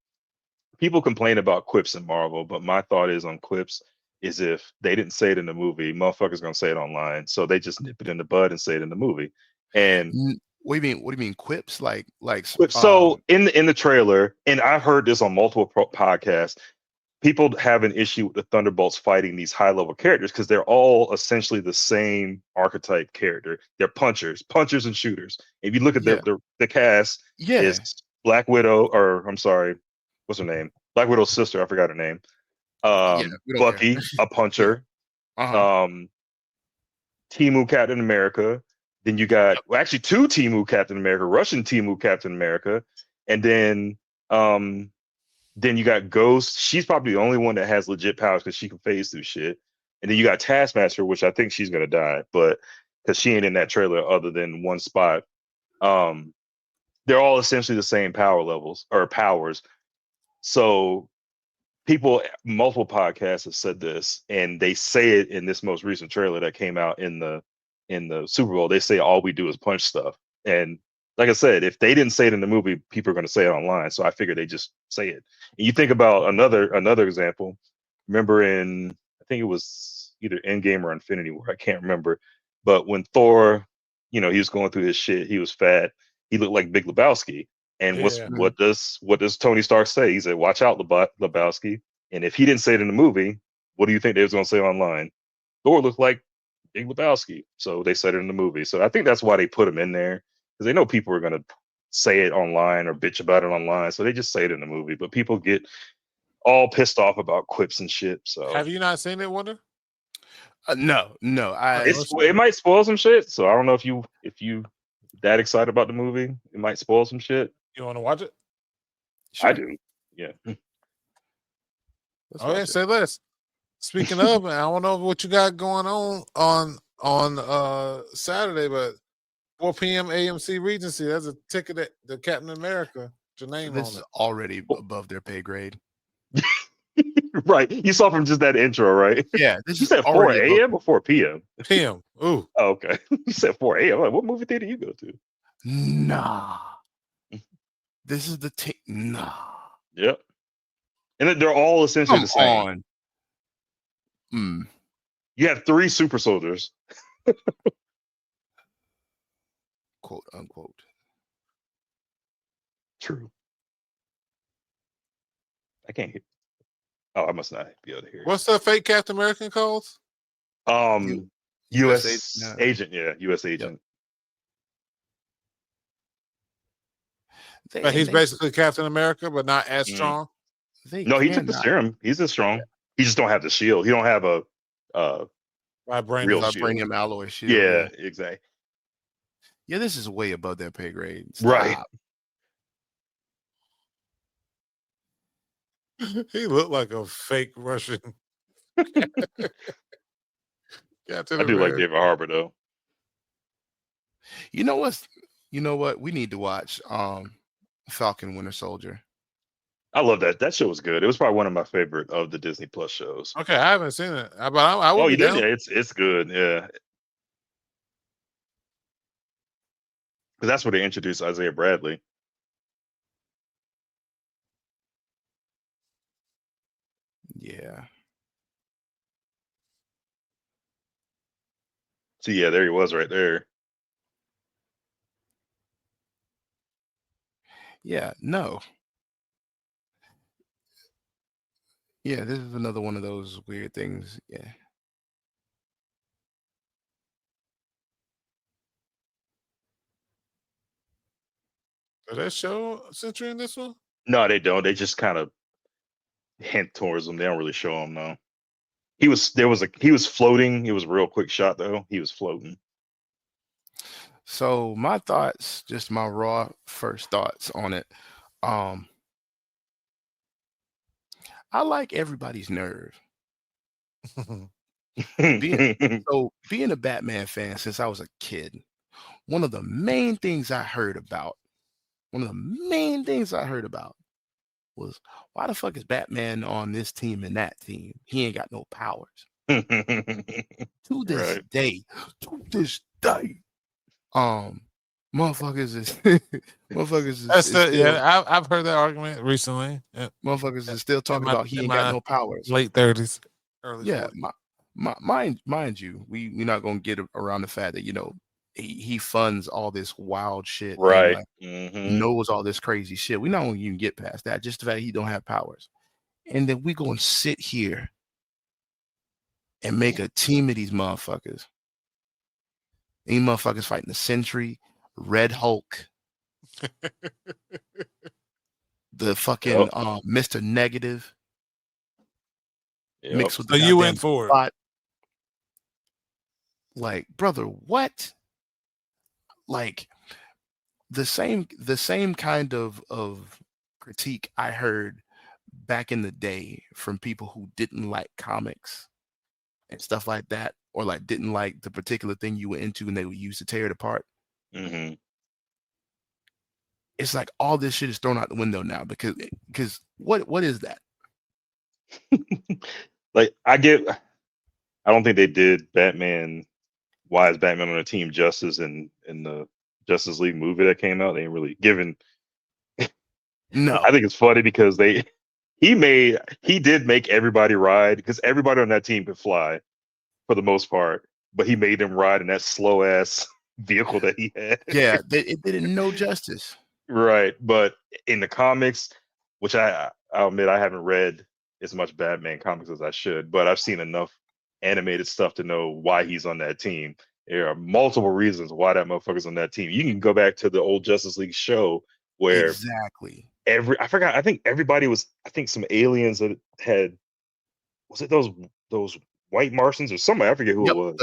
C: People complain about quips in Marvel, but my thought is on quips is if they didn't say it in the movie, motherfuckers gonna say it online. So they just nip it in the bud and say it in the movie. And
B: What do you mean quips? Like
C: quips. So in the trailer, and I've heard this on multiple podcasts, people have an issue with the Thunderbolts fighting these high level characters because they're all essentially the same archetype character. They're punchers and shooters. If you look at the cast, is Black Widow, or I'm sorry, what's her name? Black Widow's sister, I forgot her name. Bucky, a puncher. Timu Captain America. Then you got actually two Timu Captain America, Russian Timu Captain America, and then you got Ghost. She's probably the only one that has legit powers because she can phase through shit. And then you got Taskmaster, which I think she's gonna die, but because she ain't in that trailer other than one spot. They're all essentially the same power levels or powers. So multiple podcasts have said this, and they say it in this most recent trailer that came out in the Super Bowl. They say all we do is punch stuff, and like I said, if they didn't say it in the movie, people are going to say it online. So I figured they just say it. And you think about another example. Remember in I think it was either Endgame or Infinity War, I can't remember. But when Thor, he was going through his shit, he was fat, he looked like Big Lebowski. And
A: Yeah.
C: what does Tony Stark say? He said, "Watch out, Lebowski." And if he didn't say it in the movie, what do you think they was going to say online? Thor looked like Big Lebowski. So they said it in the movie. So I think that's why they put him in there, because they know people are going to say it online or bitch about it online. So they just say it in the movie. But people get all pissed off about quips and shit. So
A: Have you not seen it, Wonder?
B: No.
C: it might spoil some shit. So I don't know if you that excited about the movie, it might spoil some shit.
A: You want to watch it?
C: I do. Yeah.
B: Let's
A: Oh yeah,
B: watch it.
A: say less. Speaking of, I don't know what you got going on Saturday, but 4 p.m. AMC Regency. That's a ticket at the Captain America. Your name
B: This
A: on
B: is
A: it.
B: already above their pay grade.
C: Right. You saw from just that intro, right?
B: Yeah, this
C: You
B: is
C: said 4
B: already above.
C: a.m. or 4 p.m.
A: PM. Ooh.
C: Oh, okay. You said 4 a.m. Like, what movie theater you go to?
B: Nah. This is the nah.
C: Yep. And they're all essentially
B: Come
C: the same.
B: on.
C: You have 3 super soldiers.
B: Quote unquote.
C: True. I can't hear. Oh, I must not be able to hear.
A: What's the fake Captain American called?
C: U.S. agent. Yeah, U.S. agent.
A: But he's basically Captain America, but not as strong.
C: No, he took the serum. He's as strong. He just don't have the shield. He don't have a real
B: vibranium alloy shield.
C: Yeah, exactly.
B: Yeah, this is way above their pay grade. Stop.
C: Right.
A: He looked like a fake Russian.
C: I do like David Harbour though.
B: You know what? We need to watch Falcon Winter Soldier.
C: I love that. That show was good. It was probably one of my favorite of the Disney Plus shows.
A: Okay, I haven't seen it, but I will.
C: Oh, you did? Yeah, it's good. Yeah, because that's where they introduced Isaiah Bradley.
B: Yeah.
C: So yeah, there he was right there.
B: Yeah, no. Yeah, this is another one of those weird things. Yeah.
A: Do they show Sentry in this one?
C: No, they don't. They just kind of hint towards him. They don't really show him. No. He was floating. It was a real quick shot though. He was floating.
B: So my thoughts, just my raw first thoughts on it. I like everybody's nerve. Being a Batman fan since I was a kid, one of the main things I heard about was, why the fuck is Batman on this team and that team? He ain't got no powers. To this day, motherfuckers is
A: I've heard that argument recently.
B: Motherfuckers is still talking about he ain't got no powers.
A: Late 30s, early
B: 40s. Mind you, we're not gonna get around the fact that he funds all this wild shit,
C: right?
B: And knows all this crazy shit. We're not gonna even get past that. Just the fact he don't have powers, and then we gonna sit here and make a team of these motherfuckers. These motherfuckers fighting the Sentry, Red Hulk, the fucking Mr. Negative, mixed with the
A: you went for it.
B: Like, brother, what? Like the same kind of critique I heard back in the day from people who didn't like comics and stuff like that, or like didn't like the particular thing you were into and they would use to tear it apart. It's like all this shit is thrown out the window now because what is that?
C: Like I don't think they did Batman. Why is Batman on a team justice in the Justice League movie that came out. They ain't really given.
B: No.
C: I think it's funny because he did make everybody ride, because everybody on that team could fly for the most part, but he made them ride in that slow ass vehicle that he had.
B: Yeah, it did it no justice.
C: Right. But in the comics, which I'll admit I haven't read as much Batman comics as I should, but I've seen enough animated stuff to know why he's on that team. There are multiple reasons why that motherfucker's on that team. You can go back to the old Justice League show where
B: Exactly.
C: I think everybody was, I think some aliens that had, was it those white Martians or somebody? I forget who it was.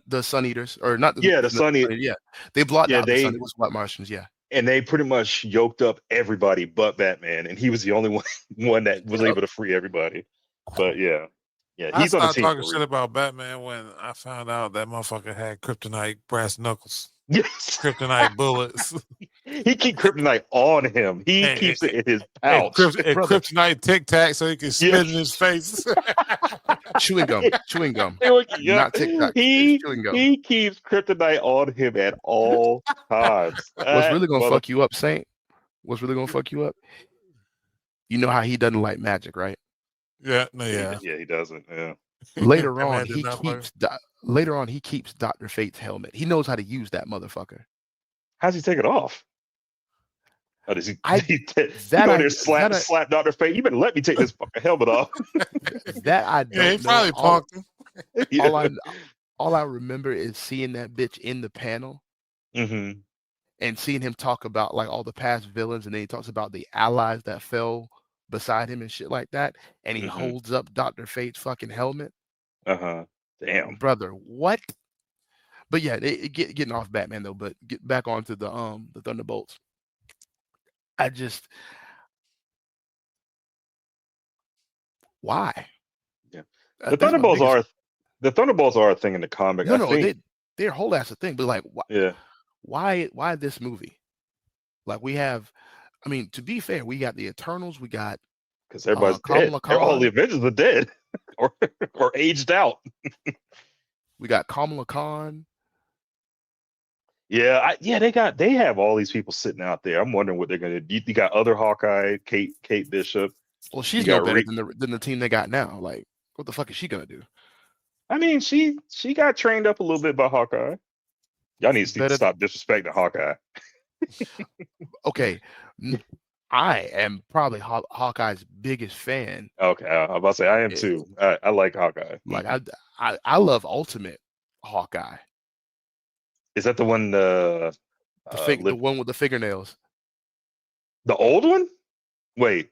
B: The Sun Eaters, or not
C: Yeah, the Sun Eaters.
B: yeah. They blocked
C: Yeah,
B: out the sun. It was white Martians, yeah.
C: And they pretty much yoked up everybody but Batman, and he was the only one that was able to free everybody. But yeah,
A: I
C: he's on the
A: started
C: team.
A: talking shit about Batman when I found out that motherfucker had kryptonite brass knuckles,
C: Yes,
A: kryptonite bullets,
C: he keep kryptonite on him. He keeps it in his pouch.
A: and kryptonite Tic Tac so he can spit in his face.
B: Chewing gum.
C: Yeah.
B: Not Tic Tac. Chewing gum.
C: He keeps kryptonite on him at all times.
B: What's really gonna fuck you up, Saint? What's really gonna fuck you up? You know how he doesn't like magic, right?
A: Yeah, no, yeah.
C: Yeah, he doesn't. Yeah.
B: Later on, he keeps Dr. Fate's helmet. He knows how to use that motherfucker.
C: How's he take it off? Oh, does he? Slap Dr. Fate. You better let me take this fucking helmet off.
B: That I don't
A: know. He probably punked him.
B: All I remember is seeing that bitch in the panel, and seeing him talk about like all the past villains, and then he talks about the allies that fell beside him and shit like that, and he holds up Dr. Fate's fucking helmet.
C: Damn,
B: brother, what? But yeah, getting off Batman though. But get back onto the Thunderbolts. Why?
C: Yeah, the Thunderbolts are a thing in the comic.
B: They're a whole ass a thing. But like, why this movie? Like, we have, I mean, to be fair, we got the Eternals. We got,
C: because everybody's dead. All the Avengers are dead or aged out.
B: We got Kamala Khan.
C: Yeah, they have all these people sitting out there. I'm wondering what they're gonna do. You got other Hawkeye, Kate Bishop.
B: Well, she's no better than the team they got now. Like, what the fuck is she gonna do?
C: I mean, she got trained up a little bit by Hawkeye. Y'all need to stop disrespecting Hawkeye.
B: Okay, I am probably Hawkeye's biggest fan.
C: Okay, I'm about to say I am too. I like Hawkeye.
B: Like, I love Ultimate Hawkeye.
C: Is that the one? The
B: one with the fingernails.
C: The old one? Wait,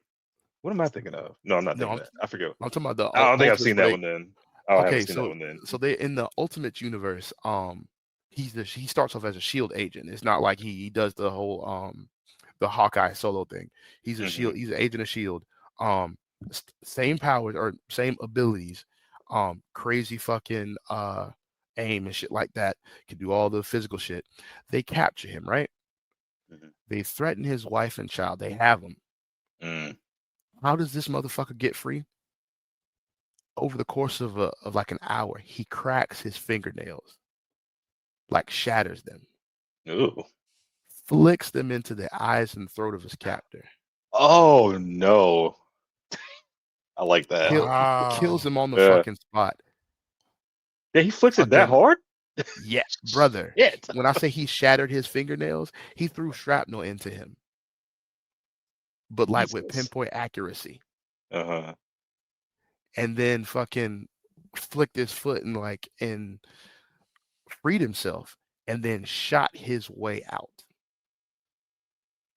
C: what am I thinking of? No, I'm not thinking that. I forget.
B: I'm talking about the.
C: I don't think I've seen that one then. I haven't seen that one then.
B: So they in the Ultimate universe. He starts off as a SHIELD agent. It's not like he does the whole the Hawkeye solo thing. He's a SHIELD. He's an agent of SHIELD. Same powers or same abilities. Crazy fucking aim and shit like that. Can do all the physical shit. They capture him, right? They threaten his wife and child. They have him. How does this motherfucker get free? Over the course of like an hour, he cracks his fingernails, like shatters them.
C: Ooh.
B: Flicks them into the eyes and throat of his captor.
C: Oh no. I like that.
B: Kills him on the fucking spot.
C: Yeah, he flicks it that hard?
B: Yeah, brother. When I say he shattered his fingernails, he threw shrapnel into him. But like with pinpoint accuracy. And then fucking flicked his foot and freed himself, and then shot his way out.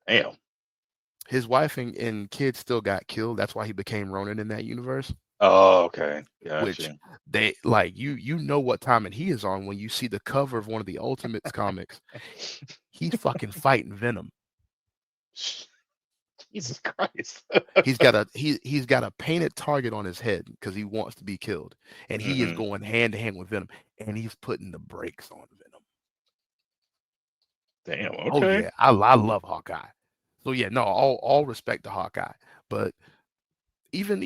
C: Damn.
B: His wife and kids still got killed. That's why he became Ronin in that universe.
C: Oh, okay. Gotcha.
B: Which they like you know what timing he is on when you see the cover of one of the Ultimates comics. He's fucking fighting Venom.
C: Jesus Christ.
B: he's got a painted target on his head because he wants to be killed. And he is going hand to hand with Venom. And he's putting the brakes on Venom.
C: Damn, okay.
B: Oh yeah. I love Hawkeye. So yeah, no, all respect to Hawkeye. But even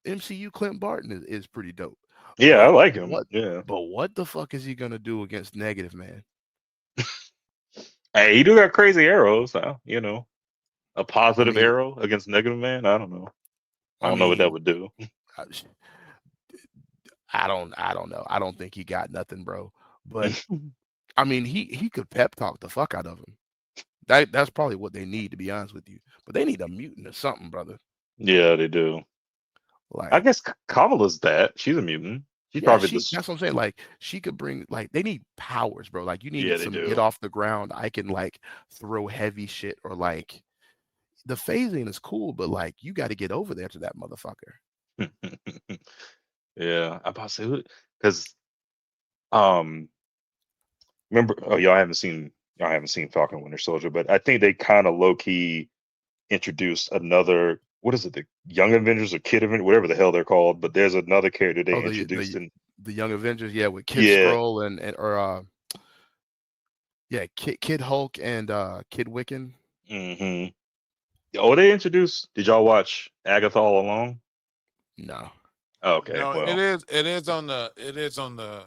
B: MCU Clint Barton is pretty dope.
C: Yeah, I like him.
B: But what the fuck is he gonna do against Negative Man?
C: Hey, you do got crazy arrows, you know. A
B: I
C: positive
B: mean,
C: arrow against negative man. I don't know. I
B: I
C: don't know what that
B: mean,
C: would do.
B: I, I don't know. I don't think he got nothing, bro. But I mean, he could pep talk the fuck out of him. That's probably what they need, to be honest with you. But they need a mutant or something, brother.
C: Yeah, they do. I
B: Like,
C: guess Kamala's that. She's a mutant. She's
B: yeah,
C: probably this.
B: that's what I'm saying. Like, she could bring, like, they need powers, bro. Like, you
C: Yeah,
B: need
C: they
B: some get
C: do.
B: off the ground. I can like throw heavy shit, or like the phasing is cool, but like you got to get over there to that motherfucker.
C: Yeah, I'm about to say because um remember, oh, y'all haven't seen Falcon Winter Soldier, but I think they kind of low key introduced another, what is it, the Young Avengers or Kid Avengers, whatever the hell they're called, but there's another character they
B: Oh,
C: introduced in.
B: the Young Avengers, yeah, with Kid
C: Yeah.
B: Skrull and or yeah, Kid Hulk and Kid Wiccan.
C: Hmm. Oh, they introduced. Did y'all watch Agatha All Along?
B: No.
C: Okay,
A: No,
C: well,
A: it is on the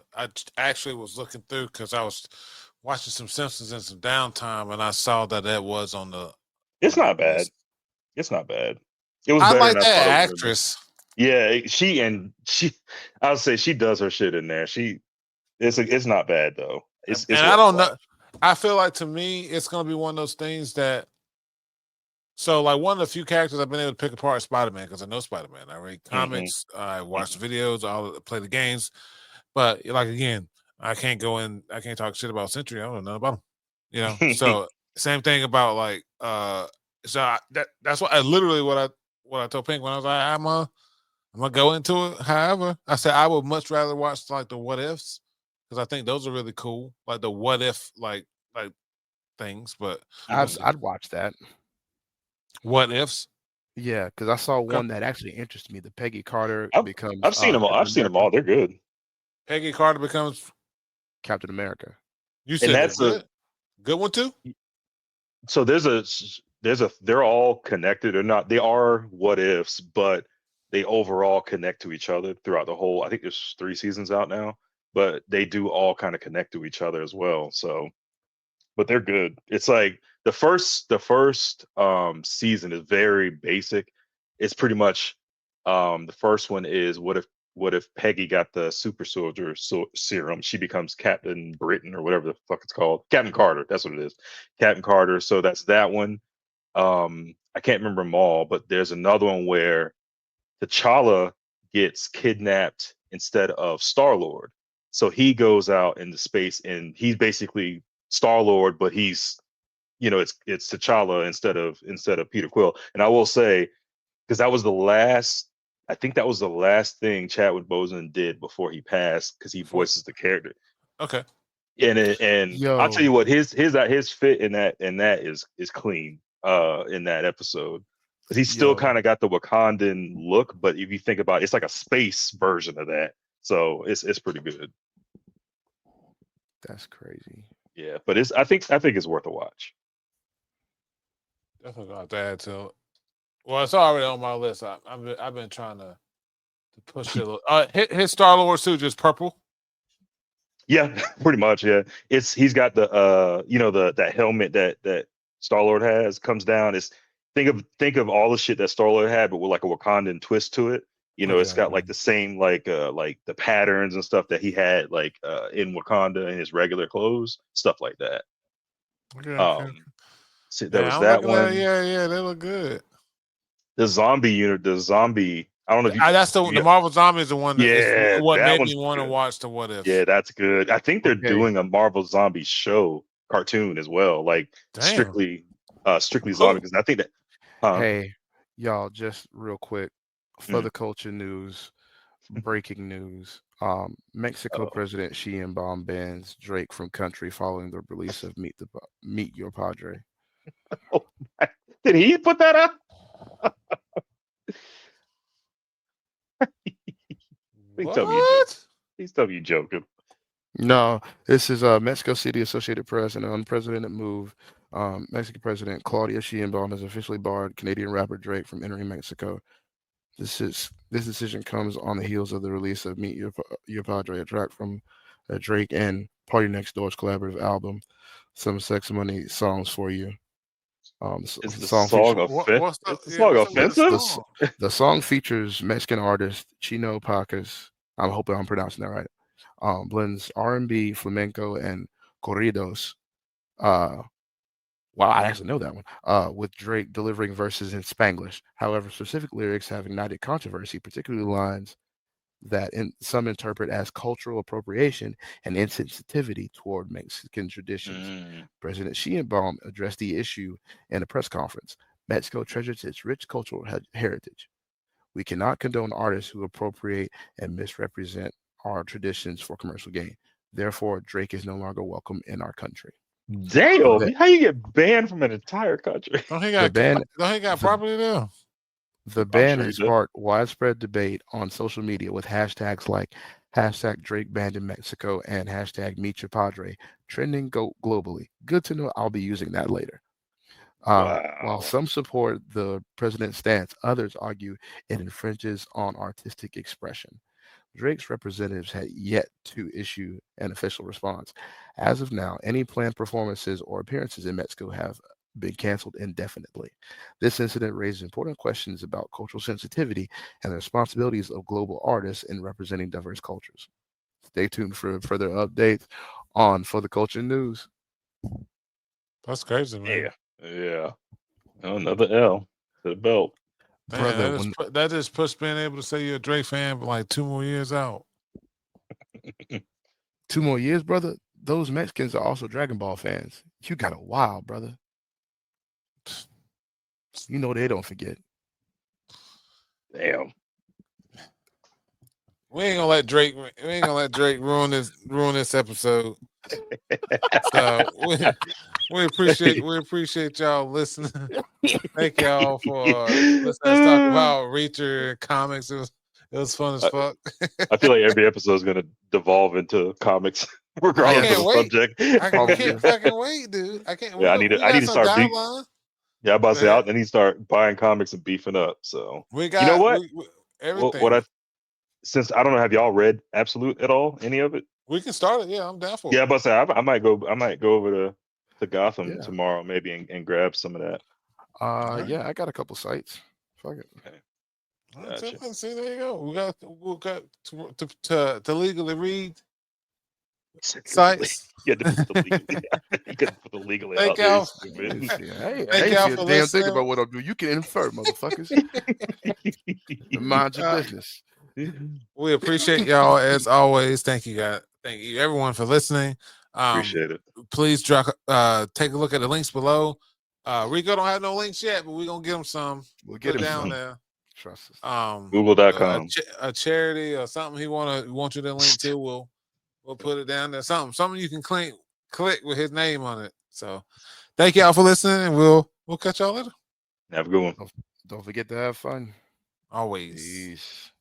A: actually was looking through because I was watching some Simpsons in some downtime and I saw that was
C: it's
A: on the
C: not bad.
A: list.
C: It's not bad. It was
A: I
C: better
A: like
C: than I thought it was
A: that
C: gonna be.
A: actress.
C: Yeah, she. I would say she does her shit in there. It's not bad though. It's
A: And I
C: worth a
A: don't know.
C: watch.
A: I feel like to me, it's gonna be one of those things that. So, like one of the few characters I've been able to pick apart is Spider Man because I know Spider Man. I read
C: Hmm.
A: comics, I watch the videos, I play the games. But like again, I can't go in. I can't talk shit about Century. I don't know nothing about him. You know. So same thing about like. That's what I literally what I told Pink when I was like I'm gonna go into it. However, I said I would much rather watch like the what ifs because I think those are really cool, like the what if like things. But we're gonna see.
B: I'd watch that.
A: What ifs?
B: Yeah, because I saw
A: Okay.
B: one that actually interests me. The Peggy Carter
C: I've
B: becomes
C: I've seen them all.
B: Captain
C: I've seen them
B: America.
C: all. They're good.
A: Peggy Carter becomes.
B: Captain America.
A: You
C: And
A: said they're
C: that's a
A: good. Good one too.
C: so they're all connected or not. They are what ifs, but they overall connect to each other throughout the whole. I think there's 3 seasons out now, but they do all kind of connect to each other as well. So, but they're good. It's like the first season is very basic. It's pretty much the first one is what if Peggy got the super soldier serum? She becomes Captain Britain or whatever the fuck it's called. Captain Carter, that's what it is. Captain Carter. So that's that one. I can't remember them all, but there's another one where T'Challa gets kidnapped instead of Star Lord. So he goes out into space and he's basically Star Lord, but he's it's T'Challa instead of Peter Quill. And I will say, because that was the last, I think that was the last thing Chadwick Boseman did before he passed, because he
A: For
C: voices the character.
A: okay.
C: And I'll tell
B: Yo,
C: you what, his fit in that is clean in that episode, because he's still
B: yo,
C: kind of got the Wakandan look, but if you think about it, it's like a space version of that, so it's pretty good.
B: that's crazy.
C: Yeah, but I think it's worth a watch.
A: Definitely gonna have to add to it. Well, it's already on my list. I've been trying to push it a little. His Star Lord suit just purple.
C: Yeah, pretty much. Yeah, he's got the the that helmet that Star Lord has comes down. It's think of all the shit that Star Lord had, but with like a Wakandan twist to it. It's
A: Okay.
C: got like the same like the patterns and stuff that he had like in Wakanda in his regular clothes, stuff like that.
A: Okay. Okay.
C: Um, so there
A: Yeah,
C: was
A: I'm
C: that
A: looking at.
C: one.
A: Yeah, yeah, they look good.
C: The zombie unit, the zombie. I don't know if you.
A: That's the
C: you
A: Marvel Zombie is the one that is
C: yeah,
A: what
C: that
A: made me
C: one's
A: want to
C: good.
A: watch the What
C: Yeah,
A: Ifs.
C: that's good. I think they're
B: Okay.
C: doing a Marvel Zombie show cartoon as well, like
A: Damn.
C: strictly zombie.
A: Cool.
C: Because I think that, huh?
B: Hey, y'all, just real quick for
C: Mm.
B: the culture news, breaking news. Mexico
C: Oh,
B: President Sheinbaum bans Drake from country following the release of Meet Your Padre.
C: oh my. Did he put that out? Please tell me you joke.
A: What?
C: Please tell me you joking.
B: No, this is Mexico City Associated Press, and an unprecedented move. Mexican President Claudia Sheinbaum has officially barred Canadian rapper Drake from entering Mexico. This decision comes on the heels of the release of Your Padre, a track from Drake and Party Next Door's collaborative album. some Sex Money songs for you.
C: Is the
B: song
C: song
B: feature,
A: What's
C: Is the song
A: what's up with the
C: offensive?
A: song?
B: the song features Mexican artist Chino Pacas. I'm hoping I'm pronouncing that right. Blends R&B, flamenco, and corridos. Wow, I actually know that one. With Drake delivering verses in Spanglish. However, specific lyrics have ignited controversy, particularly lines that some interpret as cultural appropriation and insensitivity toward Mexican traditions.
C: Mm.
B: President Sheinbaum addressed the issue in a press conference. Mexico treasures its rich cultural heritage. We cannot condone artists who appropriate and misrepresent our traditions for commercial gain. Therefore, Drake is no longer welcome in our country.
C: Damn, how you get banned from an entire country?
A: Don't he
B: The
A: got
B: ban,
A: don't he got
B: the,
A: property there?
B: the
C: I'm
B: ban
C: sure he
B: has
C: did.
B: sparked widespread debate on social media with hashtags like hashtag Drake banned in Mexico and hashtag Meet Your Padre trending globally. Good to know. I'll be using that later. While
C: Wow.
B: some support the president's stance, others argue it infringes on artistic expression. Drake's representatives had yet to issue an official response. As of now, any planned performances or appearances in Mexico have been canceled indefinitely. This incident raises important questions about cultural sensitivity and the responsibilities of global artists in representing diverse cultures. Stay tuned for further updates on For the Culture News.
A: That's crazy, man.
C: Yeah. Another L to the belt.
A: Man,
B: Brother,
A: that just puts being able to say you're a Drake fan for like 2 more years out.
B: 2 more years, brother. Those Mexicans are also Dragon Ball fans. You got a while, brother. You know they don't forget.
C: Damn.
A: We ain't gonna let Drake ruin this episode. So we appreciate y'all listening. Thank y'all for listening to us talk about Reacher and comics. It was fun as fuck.
C: I feel like every episode is going to devolve into comics, regardless of
A: can't
C: the
A: wait.
C: subject.
A: I
B: Probably.
A: can't fucking wait, dude. I can't.
C: Yeah, I
A: We
C: need
A: got
C: to
A: some
C: start
A: guidelines.
C: Yeah, I'm about to
A: Go
C: say
A: ahead.
C: I need to start buying comics and beefing up. So
A: We got
C: you know what?
A: everything.
C: Since I don't know, have y'all read Absolute at all? Any of it?
A: We can start it. Yeah, I'm down for
C: Yeah,
A: it.
C: I'm about to say I might go over to Gotham
B: Yeah.
C: tomorrow maybe and grab some of that.
A: Right.
B: Yeah, I got a couple sites. Fuck it.
C: Okay.
A: Gotcha. See, there you go. We got to legally read sites.
C: You had to put the legally. You could put the legally
A: Thank
C: out there.
A: y'all.
C: Stupid.
B: Hey,
A: Thank
B: I ain't
A: y'all
B: see a
A: for
B: damn thing
A: listening.
B: about what I'm doing. You can infer, motherfuckers. Mind your business.
A: We appreciate y'all as always. Thank you, guys. Thank you, everyone, for listening.
C: Appreciate it.
A: Please take a look at the links below. Rico don't have no links yet, but we're gonna get him some.
B: We'll get him
A: down
B: some.
A: there.
B: Trust us.
C: Google.com.
A: A charity or something he want you to link to. We'll put it down there. Something you can click with his name on it. So thank y'all for listening, and we'll catch y'all later.
C: Have a good one.
B: Don't forget to have fun.
A: Always.
B: Peace.